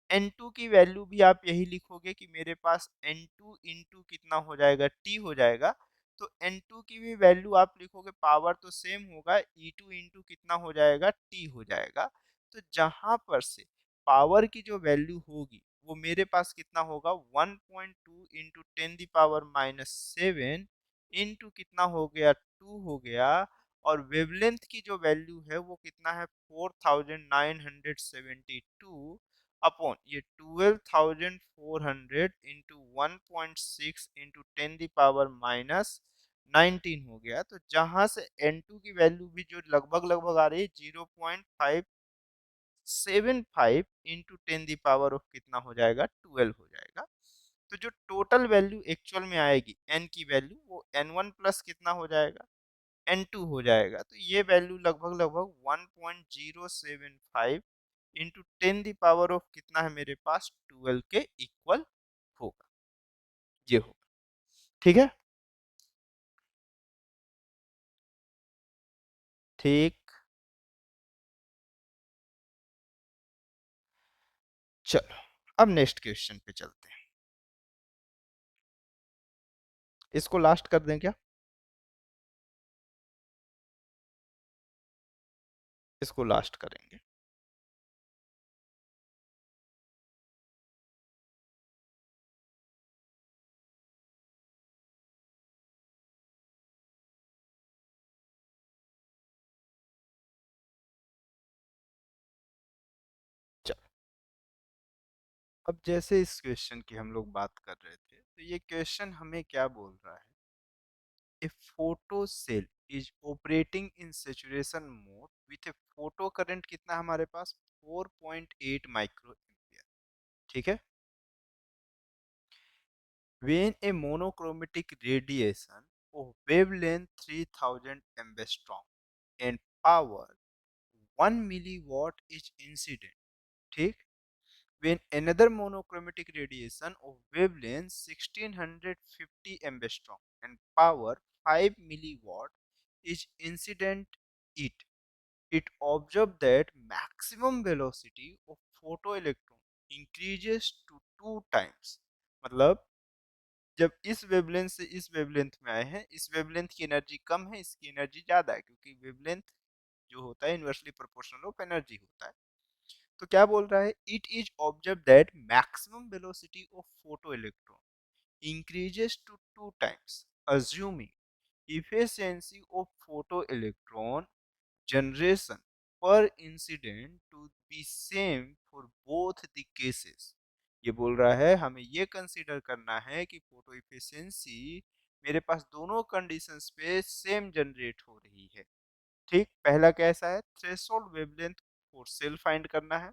N2 की वैल्यू भी आप यही लिखोगे कि मेरे पास N2 इंटू कितना हो जाएगा, T हो जाएगा। तो N2 की भी वैल्यू आप लिखोगे, पावर तो सेम होगा, E2 इंटू कितना हो जाएगा, T हो जाएगा। तो जहां पर से पावर की जो वैल्यू होगी वो मेरे पास कितना होगा, 1.2 इंटू 10⁻⁷ इंटू कितना हो गया, 2 हो गया। और वेवलेंथ की जो वैल्यू है वो कितना है, 4972 अपॉन ये 12,400 इंटू 1.6 इंटू 10⁻⁻19 हो गया। तो जहां से N2 की वैल्यू भी जो लगभग लगभग आ रही है 0.575 इंटू 10 ऑफ कितना हो जाएगा, 12 हो जाएगा। तो जो टोटल वैल्यू एक्चुअल में आएगी N की वैल्यू, वो N1 प्लस कितना हो जाएगा, N2 हो जाएगा। तो ये वैल्यू लगभग लगभग 1.075 इंटू 10 ऑफ कितना है मेरे पास, 12 के इक्वल होगा, ये होगा। ठीक है, ठीक। चलो अब नेक्स्ट क्वेश्चन पे चलते हैं। इसको लास्ट कर दें क्या, इसको लास्ट करेंगे। चलो, अब जैसे इस क्वेश्चन की हम लोग बात कर रहे थे, तो ये क्वेश्चन हमें क्या बोल रहा है, a photo cell is operating in saturation mode with a photo current कितना है हमारे पास, 4.8 माइक्रो एम्पियर। ठीक है, when a monochromatic radiation of wavelength 3000 angstrom and power 1 milliwatt is incident, ठीक, when another monochromatic radiation of wavelength 1650 angstrom and power 5 milliwatt is incident, it observed that maximum velocity of photoelectron increases to 2 times। मतलब जब इस वेवलेंथ से इस वेवलेंथ में आए हैं, इस वेवलेंथ की एनर्जी कम है, इसकी एनर्जी ज्यादा है, क्योंकि वेवलेंथ जो होता है इनवर्सली प्रोपोर्शनल ऑफ एनर्जी होता है। तो क्या बोल रहा है, it is observe that maximum velocity of photo electron increases to 2 times, assuming efficiency of photoelectron generation per incident to be same for both the cases। ये बोल रहा है हमें ये कंसीडर करना है कि फोटो इफिशियंसी मेरे पास दोनों कंडीशंस पे सेम जनरेट हो रही है। ठीक, पहला कैसा है, threshold wavelength for cell find करना है।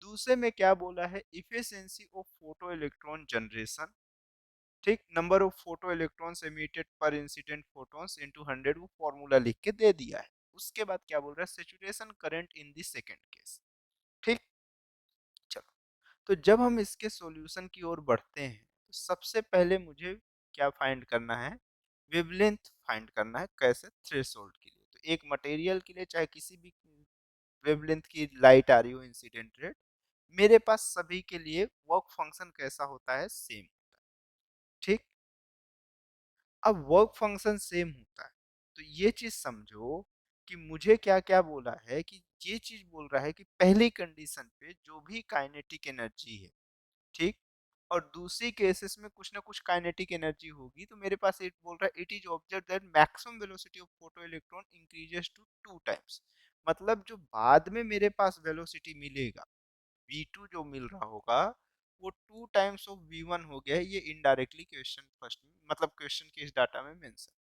दूसरे में क्या बोला है, efficiency of photo electron generation. ठीक, number of photo electrons emitted per incident photons into 100, वो फॉर्मूला लिख के दे दिया है। उसके बाद क्या बोल रहा है, saturation current in the second case. ठीक, चलो, तो जब हम इसके सॉल्यूशन की ओर बढ़ते हैं, तो सबसे पहले मुझे क्या फाइंड करना है, वेवलेंथ फाइंड करना है। कैसे, थ्रेशोल्ड के लिए। तो एक मटेरियल के लिए चाहे किसी भी वेवलेंथ की लाइट आ रही हो, इंसिडेंट रेट, मेरे पास सभी के लिए वर्क फंक्शन कैसा होता है, सेम होता है। ठीक, अब वर्क फंक्शन सेम होता है, तो ये चीज समझो कि मुझे क्या क्या बोला है, कि ये चीज बोल रहा है कि पहली कंडीशन पे जो भी काइनेटिक एनर्जी है, ठीक, और दूसरी केसेस में कुछ ना कुछ काइनेटिक एनर्जी होगी, तो मेरे पास एक बोल रहा है, it is observe that maximum velocity of photo electron increases to 2 times। मतलब जो बाद में मेरे पास वेलोसिटी मिलेगा, V2 जो मिल रहा होगा, वो 2 times ऑफ V1 हो गया है। ये इनडायरेक्टली क्वेश्चन फर्स्ट में, मतलब क्वेश्चन के इस डाटा में मेंशन।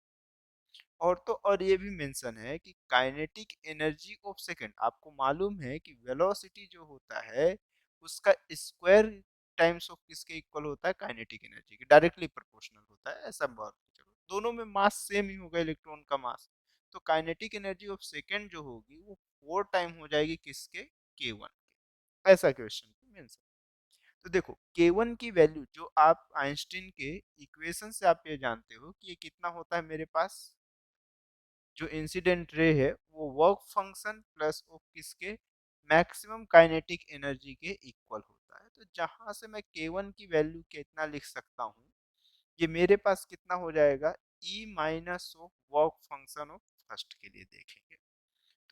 और तो और ये भी मेंशन है कि काइनेटिक एनर्जी ऑफ सेकंड, आपको मालूम है कि वेलोसिटी जो होता है उसका स्क्वायर टाइम्स ऑफ किसके इक्वल होता है, काइनेटिक एनर्जी के डायरेक्टली प्रोपोर्शनल होता है। ऐसा बात, चलो दोनों में मास सेम ही होगा, इलेक्ट्रॉन का मास। तो काइनेटिक एनर्जी ऑफ सेकंड जो होगी वो 4 टाइम हो जाएगी किसके, K1 के। ऐसा क्वेश्चन मेंशन। तो देखो K1 की वैल्यू जो आप आइंस्टीन के इक्वेशन से आप ये जानते हो कि ये कितना होता है मेरे पास, जो इंसिडेंट रे है वो वर्क फंक्शन प्लस वो किसके मैक्सिमम काइनेटिक एनर्जी के इक्वल होता है। तो जहां से मैं K1 की वैल्यू कितना लिख सकता हूँ, ये मेरे पास कितना हो जाएगा, E minus of work function of first के लिए देखेंगे।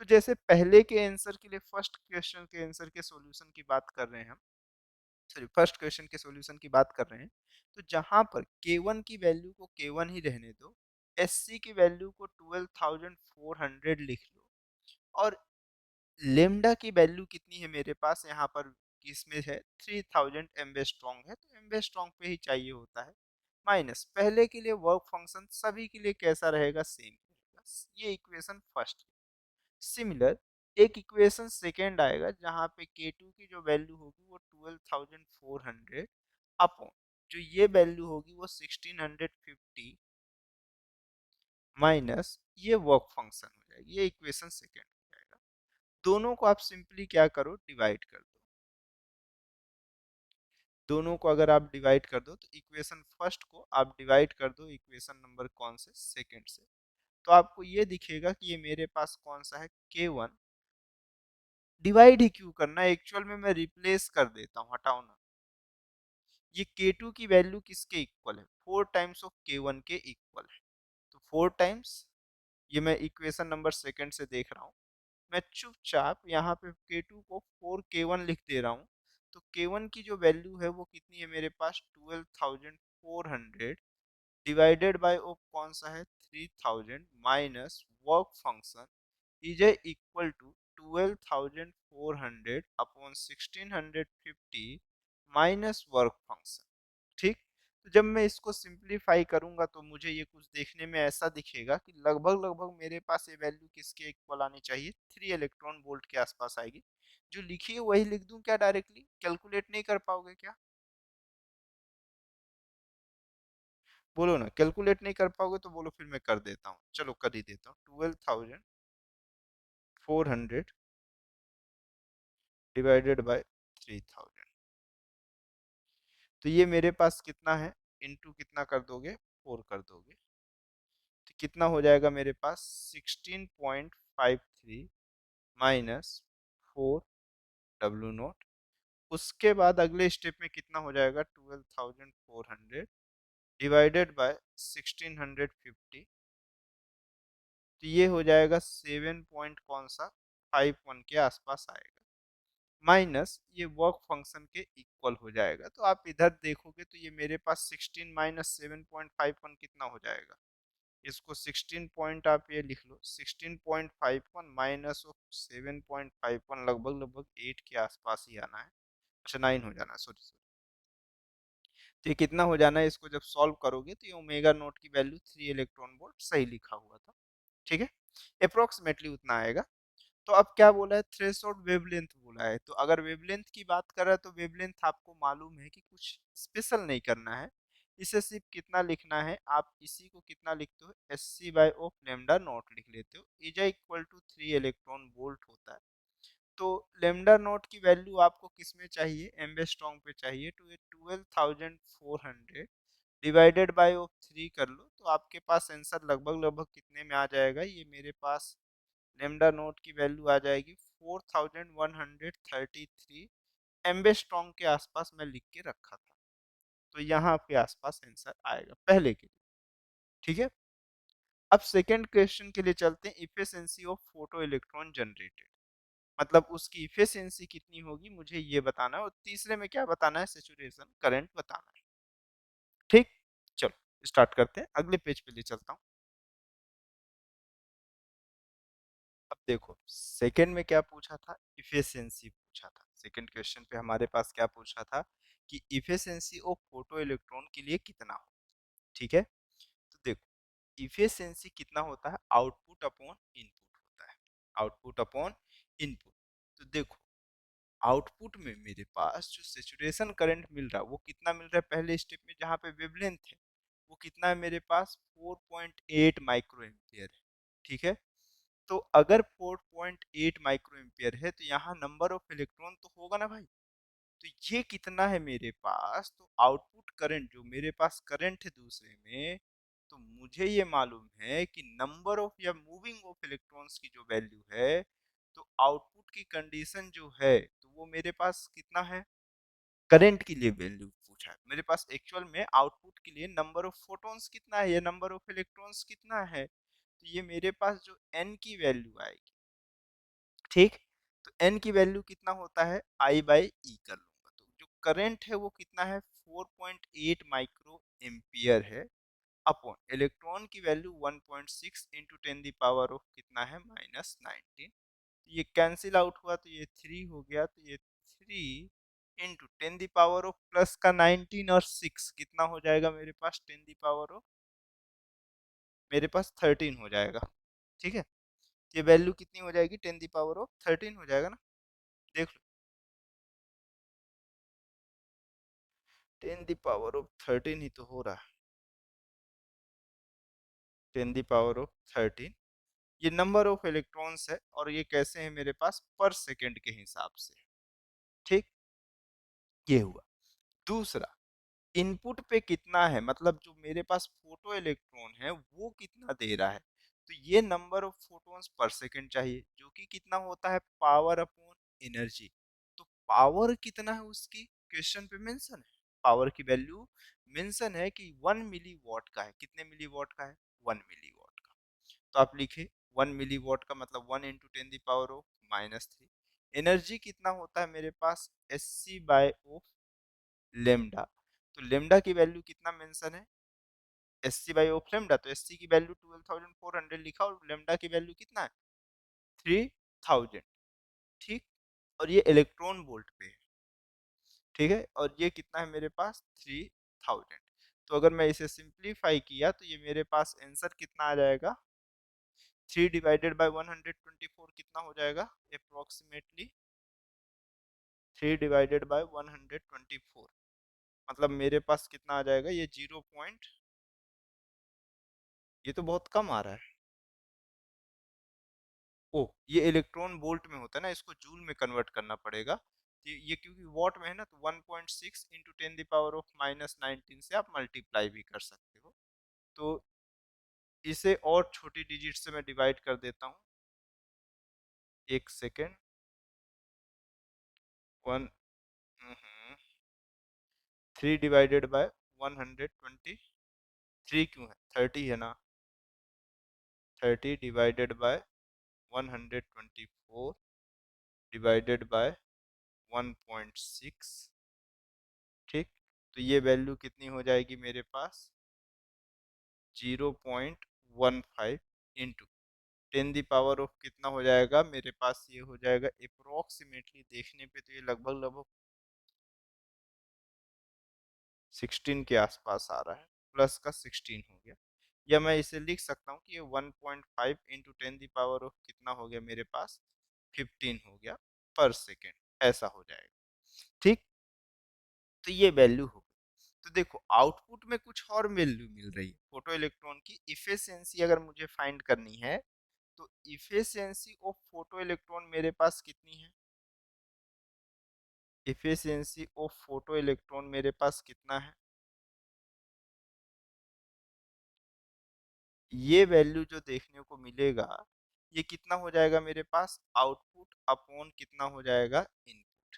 तो जैसे पहले के आंसर के लिए फर्स्ट क्वेश्चन के आंसर के सॉल्यूशन की बात कर रहे हैं हम, सॉरी फर्स्ट क्वेश्चन के सॉल्यूशन की बात कर रहे हैं, तो जहां पर K1 की वैल्यू को K1 ही रहने दो, SC की वैल्यू को 12,400 लिख लो, और लेमडा की वैल्यू कितनी है मेरे पास यहाँ पर, किसमें है 3000 एम्बे स्ट्रॉन्ग है, तो एम्बे स्ट्रॉन्ग पे ही चाहिए होता है, माइनस पहले के लिए वर्क फंक्शन सभी के लिए कैसा रहेगा, सेम रहेगा। ये इक्वेशन फर्स्ट। सिमिलर एक इक्वेशन सेकेंड आएगा जहाँ पे K2 की जो वैल्यू होगी वो 12,400 अपॉन जो ये वैल्यू होगी वो 1650 माइनस ये वर्क फंक्शन हो जाएगी, ये इक्वेशन सेकेंड हो जाएगा। दोनों को आप सिंपली क्या करो, डिवाइड कर दो। दोनों को अगर आप डिवाइड कर दो तो इक्वेशन फर्स्ट को आप डिवाइड कर दो इक्वेशन नंबर कौन से, सेकेंड से, तो आपको ये दिखेगा कि ये मेरे पास कौन सा है, K1। डिवाइड ही क्यों करना है, एक्चुअल में मैं रिप्लेस कर देता हूँ, हटाओ ना। ये K2 की वैल्यू किसके इक्वल है, 4 टाइम्स ऑफ K1 के इक्वल है, तो 4 टाइम्स, ये मैं इक्वेशन नंबर सेकंड से देख रहा हूँ, मैं चुपचाप यहाँ पे K2 को 4K1 लिख दे रहा हूँ। तो K1 की जो वैल्यू है वो कितनी है मेरे पास, 12,400 डिवाइडेड बाय ओ कौन सा है, 3000 minus work function is equal to 12,400 upon 1650 minus work function. ठीक, तो जब मैं इसको सिंप्लीफाई करूंगा तो मुझे ये कुछ देखने में ऐसा दिखेगा कि लगभग लगभग मेरे पास ये वैल्यू किसके इक्वल आनी चाहिए, 3 इलेक्ट्रॉन वोल्ट के आसपास आएगी। जो लिखी है वही लिख दूं क्या, डायरेक्टली कैलकुलेट नहीं कर पाओगे क्या, बोलो ना, कैलकुलेट नहीं कर पाओगे तो बोलो, फिर मैं कर देता हूँ, चलो कर ही देता हूँ, 12,400 डिवाइडेड बाय 3000, तो ये मेरे पास कितना है, इंटू कितना कर दोगे, 4 कर दोगे, तो कितना हो जाएगा मेरे पास, 16.53 माइनस 4 W0। उसके बाद अगले स्टेप में कितना हो जाएगा, 12,400 डिवाइडेड बाय 1650, तो ये हो जाएगा 7 पॉइंट कौन सा, 51 के आसपास आएगा, माइनस ये वर्क फंक्शन के इक्वल हो जाएगा। तो आप इधर देखोगे तो ये मेरे पास 16 माइनस 7.51 कितना हो जाएगा, इसको 16 पॉइंट आप ये लिख लो, 16.51 माइनस ऑफ 7.51 लगभग लगभग 8 के आसपास ही आना है, अच्छा 9 हो जाना, सॉरी सॉरी। तो ये कितना हो जाना है, इसको जब सॉल्व करोगे तो ये ओमेगा नोट की वैल्यू 3 इलेक्ट्रॉन वोल्ट सही लिखा हुआ था, ठीक है, अप्रोक्सीमेटली उतना आएगा। तो अब क्या बोला है, थ्रेशोल्ड वेवलेंथ बोला है, तो अगर वेवलेंथ की बात कर रहा है तो वेवलेंथ आपको मालूम है कि कुछ स्पेशल नहीं करना है, इसे सिर्फ कितना लिखना है, आप इसी को कितना लिखते हो, SC by of lambda naught लिख लेते हो, is equal to 3 electron volt होता है। तो लेमडा नॉट की वैल्यू आपको किस में चाहिए, एम्बेस्ट्रॉन्ग पे चाहिए, तो ये 12,400 डिवाइडेड बाय ऑफ 3 कर लो, तो आपके पास आंसर लगभग लगभग कितने में आ जाएगा, ये मेरे पास लेमडा नोट की वैल्यू आ जाएगी 4133 एम्बेस्ट्रॉन्ग के आसपास मैं लिख के रखा था, तो यहाँ के आसपास आंसर आएगा पहले के लिए, ठीक है। अब सेकेंड क्वेश्चन के लिए चलते हैं, efficiency of photo electron generated, मतलब उसकी इफिशिएंसी कितनी होगी मुझे ये बताना है, और तीसरे में क्या बताना है, सेचुरेशन करंट बताना है, ठीक। चलो स्टार्ट करते हैं, अगले पेज पे ले चलता हूँ। अब देखो सेकंड में क्या पूछा था, इफिशिएंसी पूछा था, सेकंड क्वेश्चन पे हमारे पास क्या पूछा था कि इफिशिएंसी ऑफ फोटो इलेक्ट्रॉन के लिए कितना हो, ठीक है। तो देखो इफिशिएंसी कितना होता है, आउटपुट अपॉन इनपुट होता है, आउटपुट अपॉन इनपुट। तो देखो आउटपुट में मेरे पास जो सेचुरेशन करंट मिल रहा है वो कितना मिल रहा है, पहले स्टेप में जहाँ पे वेवलेंथ है वो कितना है मेरे पास, 4.8 माइक्रो एम्पियर है, ठीक है। तो अगर 4.8 माइक्रो एम्पियर है तो यहाँ नंबर ऑफ इलेक्ट्रॉन तो होगा ना भाई, तो ये कितना है मेरे पास, तो आउटपुट करंट जो मेरे पास करंट है दूसरे में, तो मुझे ये मालूम है कि नंबर ऑफ या मूविंग ऑफ इलेक्ट्रॉन्स की जो वैल्यू है, तो आउटपुट की कंडीशन जो है तो वो मेरे पास कितना है, करंट के लिए वैल्यू पूछा है मेरे पास, एक्चुअल में आउटपुट के लिए नंबर ऑफ फोटॉन्स कितना है या नंबर ऑफ इलेक्ट्रॉन्स कितना है, तो ये मेरे पास जो एन की वैल्यू आएगी, ठीक। तो एन की वैल्यू कितना होता है, आई बाई ई कर लूंगा, तो जो करंट है वो कितना है 4.8 माइक्रो एम्पियर है, अपॉन इलेक्ट्रॉन की value 1.6 into ten the power of कितना है -19, ये कैंसिल आउट हुआ तो ये 3 हो गया, तो ये 3 into ten the power of plus का 19 और 6 कितना हो जाएगा मेरे पास, टेन द पावर ऑफ मेरे पास 13 हो जाएगा, ठीक है। ये वैल्यू कितनी हो जाएगी, टेन द पावर ऑफ 13 हो जाएगा ना, देख लो, टेन द पावर ऑफ 13 ही तो हो रहा है, टेन द पावर ऑफ 13, ये नंबर ऑफ इलेक्ट्रॉन्स है और ये कैसे है मेरे पास पर सेकेंड के हिसाब से, ठीक। ये हुआ। दूसरा, इनपुट पे कितना है, मतलब जो मेरे पास फोटो इलेक्ट्रॉन है वो कितना दे रहा है, तो ये number of photons per second चाहिए, जो कि कितना होता है पावर अपॉन एनर्जी, तो पावर कितना है उसकी क्वेश्चन पे मेंशन है, पावर की वैल्यू मेंशन है कि 1 मिली वॉट का है, कितने मिली वॉट का है, 1 मिली वॉट का, तो आप लिखे 1 मिली वॉट का मतलब 1 into ten the power of -3, energy कितना होता है मेरे पास S C by of lambda, तो लेमडा की वैल्यू कितना मेंशन है, S C by of lambda, तो एस सी की वैल्यू 12,400 लिखा और लेमडा की वैल्यू कितना है 3000, ठीक। और ये इलेक्ट्रॉन वोल्ट पे है, ठीक है, और ये कितना है मेरे पास 3000, तो अगर मैं इसे सिंप्लीफाई किया तो ये मेरे पास आंसर कितना आ जाएगा, 3 डिवाइडेड बाय 124 कितना हो जाएगा अप्रोक्सीमेटली, 3 डिवाइडेड बाय 124, मतलब मेरे पास कितना आ जाएगा, ये 0 पॉइंट, ये तो बहुत कम आ रहा है, ओ ये इलेक्ट्रॉन वोल्ट में होता है ना, इसको जूल में कन्वर्ट करना पड़ेगा, तो ये क्योंकि वॉट में है ना, तो 1.6 into ten the power of -19 से आप मल्टीप्लाई भी कर सकते हो, तो इसे और छोटी डिजिट से मैं डिवाइड कर देता हूँ, एक सेकेंड, वन 3 डिवाइडेड बाय 123 क्यों है, 30 है ना, 30 डिवाइडेड बाय 124 डिवाइडेड बाय 1.6, ठीक, तो ये वैल्यू कितनी हो जाएगी मेरे पास 0.15 into ten the power of कितना हो जाएगा मेरे पास, ये हो जाएगा अप्रोक्सीमेटली देखने पे तो ये लगभग लगभग 16 के आसपास आ रहा है, प्लस का 16 हो गया, या मैं इसे लिख सकता हूँ कि ये 1.5 into ten the power of कितना हो गया मेरे पास 15 हो गया पर सेकेंड, ऐसा हो जाएगा, ठीक। तो ये वैल्यू हो गई, तो देखो आउटपुट में कुछ और वैल्यू मिल रही है, फोटो इलेक्ट्रॉन की इफिशियंसी अगर मुझे फाइंड करनी है, तो इफिशियंसी ऑफ फोटो इलेक्ट्रॉन मेरे पास कितनी है, इफिशियंसी ऑफ फोटो इलेक्ट्रॉन मेरे पास कितना है, ये वैल्यू जो देखने को मिलेगा ये कितना हो जाएगा मेरे पास, आउटपुट अपॉन कितना हो जाएगा इनपुट,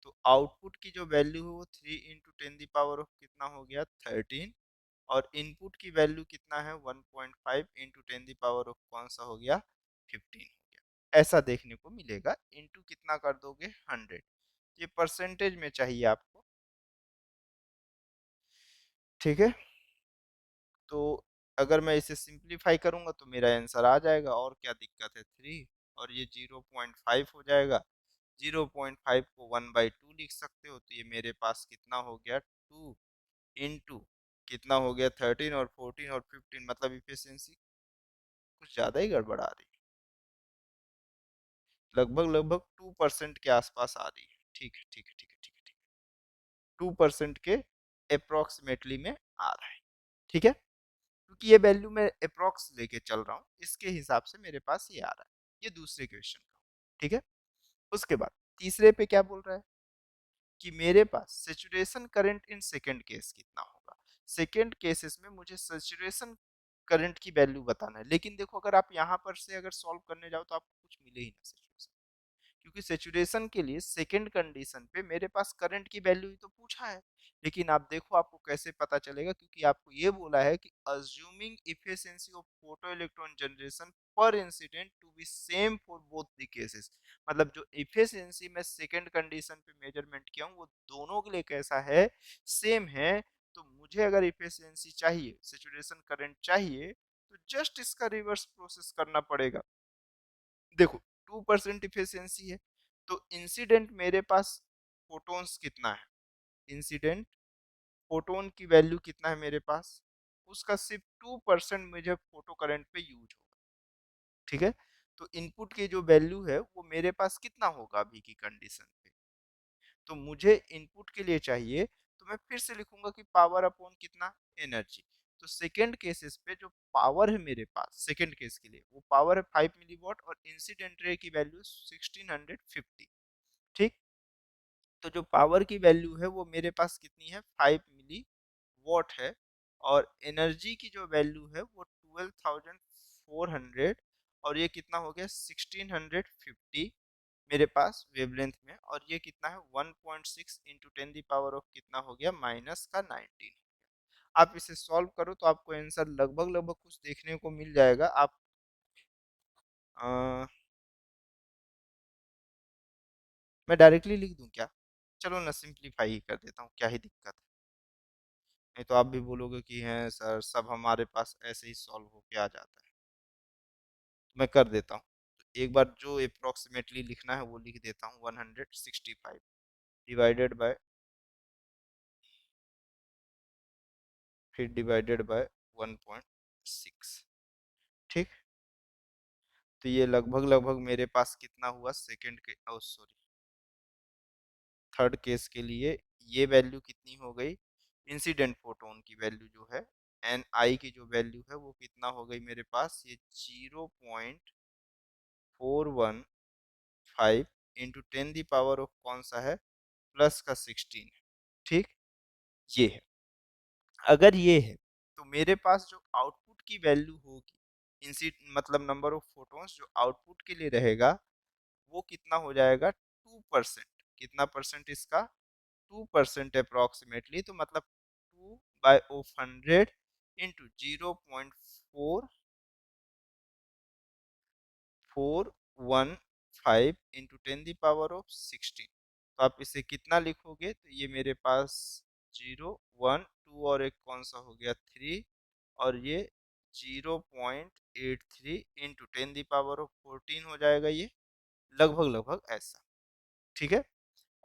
तो आउटपुट की जो वैल्यू है वो 3 into ten the power of कितना हो गया 13, और इनपुट की वैल्यू कितना है 1.5 into ten the power of कौन सा हो गया 15 हो गया, ऐसा देखने को मिलेगा, इंटू कितना कर दोगे 100, ये परसेंटेज में चाहिए आपको, ठीक है। तो अगर मैं इसे सिंप्लीफाई करूंगा तो मेरा आंसर आ जाएगा, और क्या दिक्कत है 3, और ये 0.5 हो जाएगा, 0.5 को 1/2 लिख सकते हो, तो ये मेरे पास कितना हो गया 2 इंटू कितना हो गया 13 और 14 और 15, मतलब इफिशियंसी कुछ ज़्यादा ही गड़बड़ा रही है, लगभग लगभग 2% के आसपास आ रही है, ठीक है ठीक है ठीक है ठीक है ठीक है, 2% के अप्रोक्सीमेटली में आ रहा है, ठीक है, क्योंकि ये वैल्यू मैं अप्रोक्स लेके चल रहा हूँ, इसके हिसाब से मेरे पास ये आ रहा है, ये दूसरे क्वेश्चन का, ठीक है। उसके बाद तीसरे पे क्या बोल रहा है, कि मेरे पास saturation current in second case कितना होगा। सेकंड केसेस में मुझे सेचुरेशन करंट की वैल्यू बताना है, लेकिन देखो अगर आप यहाँ पर से अगर सॉल्व करने जाओ तो आपको कुछ मिले ही ना सेचुरेशन, क्योंकि सेचुरेशन के लिए सेकंड कंडीशन पे मेरे पास करंट की वैल्यू ही तो पूछा है। लेकिन आप देखो आपको कैसे पता चलेगा, क्योंकि आपको ये बोला है कि assuming efficiency of photo electron generation per incident to be same for both the cases. मतलब जो इफिशिएंसी मैं सेकंड कंडीशन पे मेजरमेंट किया हूँ वो दोनों के लिए कैसा है, सेम है। तो मुझे अगर इफिशिएंसी चाहिए, सेचुरेशन करंट चाहिए, तो जस्ट इसका रिवर्स प्रोसेस करना पड़ेगा। देखो 2% इफिशियंसी है, तो इंसिडेंट मेरे पास फोटोन्स कितना है, इंसिडेंट फोटोन की वैल्यू कितना है मेरे पास, उसका सिर्फ 2% मुझे फोटो करंट पे यूज होगा। ठीक है, तो इनपुट की जो वैल्यू है वो मेरे पास कितना होगा अभी की कंडीशन पे, तो मुझे इनपुट के लिए चाहिए, तो मैं फिर से लिखूंगा कि पावर अपॉन कितना, एनर्जी। तो सेकेंड केसेस पे जो पावर है मेरे पास सेकेंड केस के लिए, वो पावर है 5 मिलीवॉट और इंसिडेंट रे की वैल्यू 1650। ठीक, तो जो पावर की वैल्यू है वो मेरे पास कितनी है, 5 मिली वॉट है। और एनर्जी की जो वैल्यू है वो 12,400, और ये कितना हो गया 1650 मेरे पास वेवलेंथ में, और ये कितना है 1.6 इंटू 10 ऑफ कितना हो गया माइनस का 19। आप इसे सॉल्व करो तो आपको आंसर लगभग लगभग कुछ देखने को मिल जाएगा। आप अ, मैं डायरेक्टली लिख दूं क्या, चलो ना सिंप्लीफाई ही कर देता हूँ, क्या ही दिक्कत है। नहीं तो आप भी बोलोगे कि हैं सर सब हमारे पास ऐसे ही सॉल्व होके आ जाता है। मैं कर देता हूँ, एक बार जो अप्रोक्सीमेटली लिखना है वो लिख देता हूँ, 165 डिवाइडेड बाय, फिर डिवाइडेड बाय 1.6। ठीक, तो ये लगभग लगभग मेरे पास कितना हुआ सेकंड के, ओ सॉरी, थर्ड केस के लिए ये वैल्यू कितनी हो गई, इंसिडेंट फोटोन की वैल्यू जो है, एन आई की जो वैल्यू है वो कितना हो गई मेरे पास, ये 0.415 इंटू 10 ऑफ कौन सा है, प्लस का 16 है। ठीक, ये है। अगर ये है तो मेरे पास जो आउटपुट की वैल्यू होगी, इंसिड मतलब नंबर ऑफ फोटोन्स जो आउटपुट के लिए रहेगा, वो कितना हो जाएगा 2%। कितना परसेंट इसका, 2% अप्रोक्सीमेटली, तो मतलब 2/100 इंटू 0.4415 इंटू 10 ऑफ 16। तो आप इसे कितना लिखोगे, तो ये मेरे पास 0 1 2 और एक कौन सा हो गया 3, और ये 0.83 इंटू 10 ऑफ 14 हो जाएगा, ये लगभग लगभग ऐसा। ठीक है,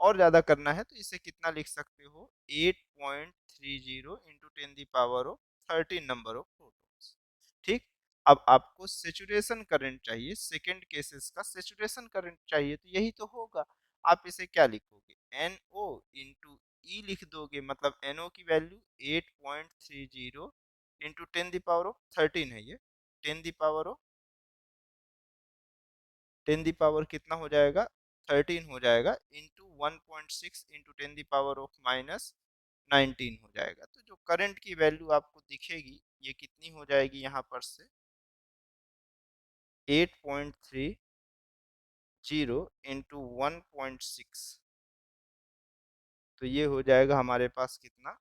और ज्यादा करना है तो इसे कितना लिख सकते हो, 8.30 into 10 of 13 number of protons. ठीक, अब आपको सेचुरेशन करंट चाहिए, सेकेंड केसेस का सेचुरेशन करंट चाहिए, तो यही तो होगा। आप इसे क्या लिखोगे, एन ओ इंटू ई लिख दोगे, मतलब एन ओ की वैल्यू 8.30 इंटू 10 ऑफ 13 है ये, 10 कितना हो जाएगा, 13 हो जाएगा, इंटू 1.6 इंटू 10 ऑफ माइनस 19 हो जाएगा। तो जो करंट की वैल्यू आपको दिखेगी ये कितनी हो जाएगी यहाँ पर से, 8.30 इंटू 1.6, तो ये हो जाएगा हमारे पास कितना,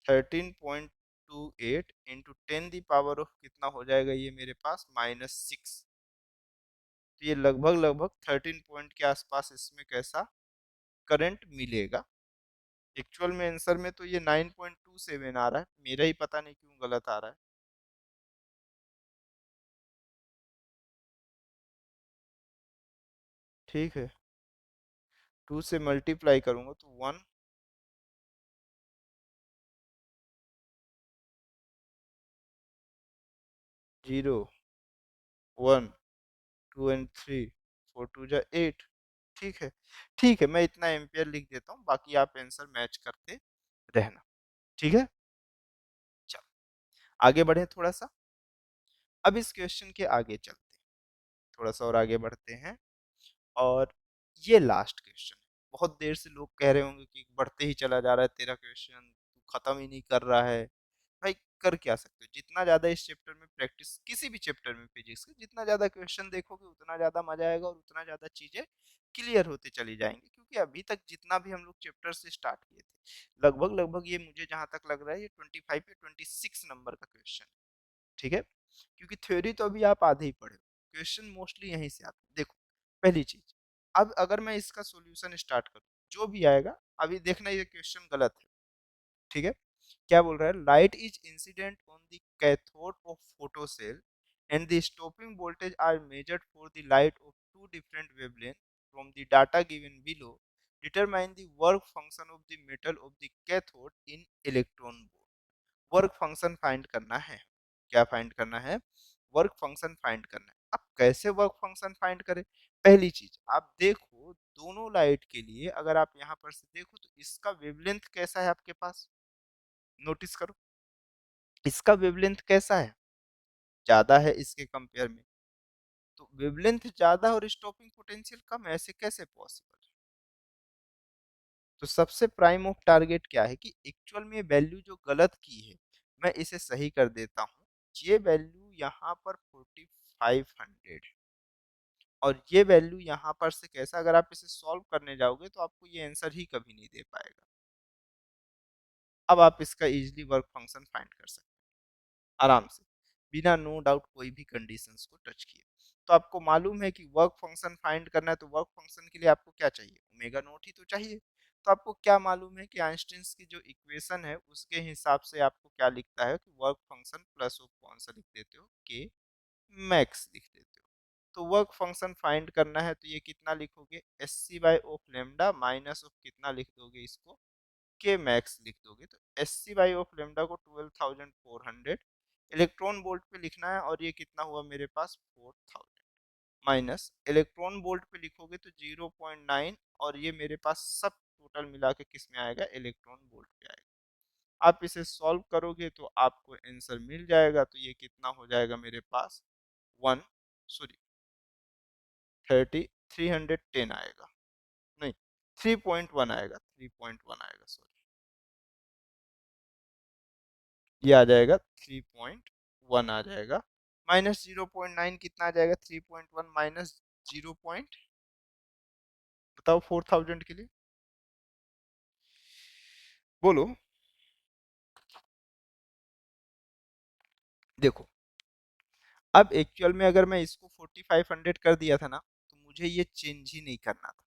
13.28 इंटू 10 ऑफ कितना हो जाएगा ये मेरे पास -6। तो ये लगभग लगभग 13 पॉइंट के आसपास इसमें कैसा करंट मिलेगा। एक्चुअल में आंसर में तो ये 9.27 आ रहा है, मेरा ही पता नहीं क्यों गलत आ रहा है। ठीक है, 2 से मल्टीप्लाई करूंगा तो 1 0 1 2 एंड 3 4 2 जा 8। ठीक है, ठीक है, मैं इतना एम्पियर लिख देता हूँ, बाकी आप आंसर मैच करते रहना। ठीक है, चलो आगे बढ़े थोड़ा सा। अब इस क्वेश्चन के आगे चलते हैं, थोड़ा सा और आगे बढ़ते हैं, और ये लास्ट क्वेश्चन है। बहुत देर से लोग कह रहे होंगे कि बढ़ते ही चला जा रहा है तेरा क्वेश्चन, तू खत्म ही नहीं कर रहा है। भाई कर क्या सकते हो, जितना ज्यादा इस चैप्टर में प्रैक्टिस, किसी भी चैप्टर में फिजिक्स के जितना ज्यादा क्वेश्चन देखोगे उतना ज्यादा मजा आएगा और उतना ज्यादा चीजें क्लियर होते चली जाएंगी, क्योंकि अभी तक जितना भी हम लोग चैप्टर से स्टार्ट किए थे लगभग लगभग ये मुझे जहां तक लग रहा है ये 25 या 26 नंबर का क्वेश्चन है। ठीक है, क्योंकि थ्योरी तो अभी आप आधे ही पढ़े हो, क्वेश्चन मोस्टली यहीं से आते हैं। देखो पहली चीज, अब अगर मैं इसका सॉल्यूशन स्टार्ट करूं जो भी आएगा, अभी देखना ये क्वेश्चन गलत है। ठीक है, क्या बोल रहा है, light is incident on the cathode of photo cell and the stopping voltage are measured for the light of two different wavelength from the data given below, determine the work function of the metal of the cathode in electron volt. Work function find करना है, क्या फाइंड करना है, वर्क फंक्शन फाइंड करना है। अब कैसे वर्क फंक्शन फाइंड करें, पहली चीज आप देखो दोनों लाइट के लिए अगर आप यहाँ पर से देखो तो इसका वेवलेंथ कैसा है आपके पास, नोटिस करो इसका वेवलेंथ कैसा है, ज्यादा है इसके कंपेयर में। तो वेवलेंथ ज्यादा और स्टॉपिंग पोटेंशियल कम है, ऐसे कैसे पॉसिबल। तो सबसे प्राइम ऑफ टारगेट क्या है कि एक्चुअल में वैल्यू जो गलत की है मैं इसे सही कर देता हूँ। ये वैल्यू यहाँ पर 4500 और ये वैल्यू यहाँ पर से कैसा, अगर आप इसे सॉल्व करने जाओगे तो आपको ये आंसर ही कभी नहीं दे पाएगा। अब आप इसका इजीली वर्क फंक्शन फाइंड कर सकते हैं आराम से, बिना नो डाउट कोई भी कंडीशंस को टच किए। तो आपको मालूम है कि वर्क फंक्शन फाइंड करना है, तो वर्क फंक्शन के लिए आपको क्या चाहिए, ओमेगा नोट ही तो चाहिए। तो आपको क्या मालूम है कि आइंस्टीन्स की जो इक्वेशन है उसके हिसाब से आपको क्या लिखता है कि वर्क फंक्शन प्लस ऑफ कौन सा लिख देते हो, के मैक्स लिख देते हो। तो वर्क फंक्शन फाइंड करना है तो ये कितना लिखोगे, S C by of lambda minus of कितना लिख दोगे इसको, के मैक्स लिख दोगे। तो S C by of lambda को 12,400 इलेक्ट्रॉन वोल्ट पे लिखना है और ये कितना हुआ मेरे पास 4,000 माइनस इलेक्ट्रॉन वोल्ट पे लिखोगे तो 0.9 और ये मेरे पास सब टोटल मिला के किस में आएगा, इलेक्ट्रॉन वोल्ट पे आएगा। आप इसे सॉल्व करोगे तो आपको आंसर मिल जाएगा। तो ये कितना हो जाएगा मेरे पास 1 सॉरी 310 आएगा, नहीं 3.1 आएगा, 3.1 आएगा सॉरी, ये आ जाएगा 3.1 आ जाएगा। माइनस 0.9 कितना आ जाएगा, 3.1 माइनस 0 पॉइंट, बताओ 4000 के लिए बोलो। देखो अब एक्चुअल में अगर मैं इसको 4500 कर दिया था ना तो मुझे ये चेंज ही नहीं करना था।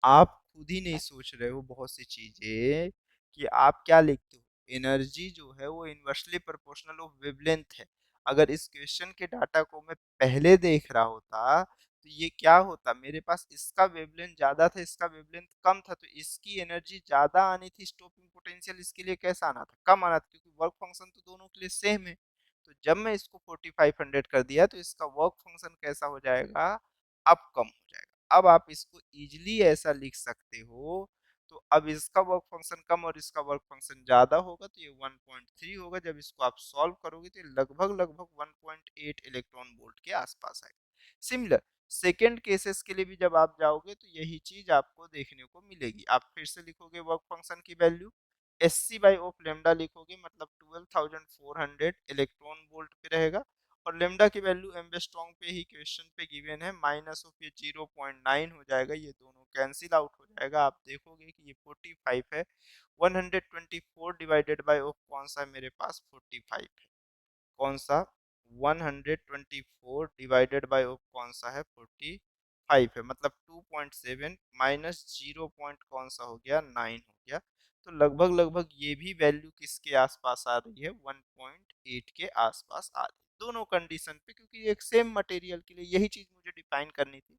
आप खुद ही नहीं सोच रहे हो बहुत सी चीजें कि आप क्या लिखते हो, एनर्जी जो है वो इनवर्सली प्रोपोर्शनल ऑफ वेवलेंथ है। अगर इस क्वेश्चन के डाटा को मैं पहले देख रहा होता तो ये क्या होता, मेरे पास इसका वेवलेंथ ज्यादा था इसका वेवलेंथ कम था, तो इसकी एनर्जी ज्यादा आनी थी, स्टॉपिंग पोटेंशियल इसके लिए कैसा आना था, कम आना था, क्योंकि वर्क फंक्शन तो दोनों के लिए सेम है। तो जब मैं इसको 4500 कर दिया तो इसका वर्क फंक्शन कैसा हो जाएगा, अब कम हो जाएगा। अब आप इसको इजिली ऐसा लिख सकते हो। तो अब इसका वर्क फंक्शन कम और इसका वर्क फंक्शन ज्यादा होगा तो ये 1.3 होगा, जब इसको आप सॉल्व करोगे तो ये लगभग लगभग 1.8 इलेक्ट्रॉन वोल्ट के आसपास आएगा। सिमिलर सेकेंड केसेस के लिए भी जब आप जाओगे तो यही चीज आपको देखने को मिलेगी। आप फिर से लिखोगे वर्क फंक्शन की value S C by of lambda लिखोगे, मतलब 12,400 इलेक्ट्रॉन वोल्ट पे रहेगा और लेमडा की वैल्यू एम्बेस्ट्रॉन्ग पे ही क्वेश्चन पे गिवन है, माइनस ऑफ ये 0.9 हो जाएगा, ये दोनों कैंसिल आउट हो जाएगा। आप देखोगे कि ये 45 है, 124 डिवाइडेड बाय ऑफ कौन सा है मेरे पास 45 है, कौन सा 124 डिवाइडेड बाय ऑफ कौन सा है 45 है, मतलब 2.7 माइनस 0 पॉइंट कौन सा हो गया 9 हो गया। तो लगभग लगभग ये भी वैल्यू किसके आसपास आ रही है, 1.8 के आसपास आ रही है दोनों कंडीशन पे, क्योंकि एक सेम मटेरियल के लिए यही चीज मुझे डिफाइन करनी थी।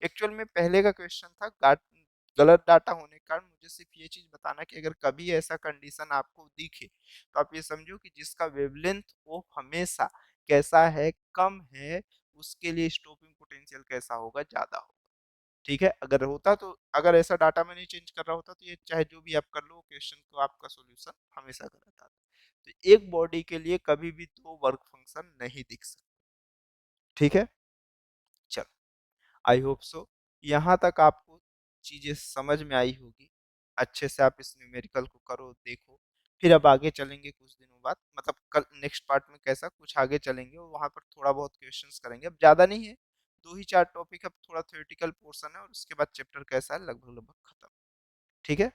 एक्चुअल में पहले का क्वेश्चन था गलत डाटा होने के कारण मुझे सिर्फ ये चीज बताना कि अगर कभी ऐसा कंडीशन आपको दिखे तो आप ये समझो कि जिसका वेवलेंथ ऑफ हमेशा कैसा है, कम है, उसके लिए स्टॉपिंग पोटेंशियल कैसा होगा, ज्यादा होगा। ठीक है, अगर होता तो अगर ऐसा डाटा में नहीं चेंज कर रहा होता तो ये चाहे जो भी आप कर लो क्वेश्चन को आपका सॉल्यूशन हमेशा गलत आता। तो एक बॉडी के लिए कभी भी दो वर्क फंक्शन नहीं दिख सकते। ठीक है, चलो आई होप सो यहाँ तक आपको चीज़ें समझ में आई होगी। अच्छे से आप इस न्यूमेरिकल को करो, देखो। फिर अब आगे चलेंगे कुछ दिनों बाद, मतलब कल नेक्स्ट पार्ट में कैसा कुछ आगे चलेंगे और वहाँ पर थोड़ा बहुत क्वेश्चंस करेंगे। अब ज़्यादा नहीं है, 2 ही 4 टॉपिक, अब थोड़ा थ्योरेटिकल पोर्शन है और उसके बाद चैप्टर कैसा है लगभग लगभग खत्म। ठीक है?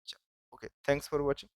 चलो, ओके, थैंक्स फॉर वॉचिंग।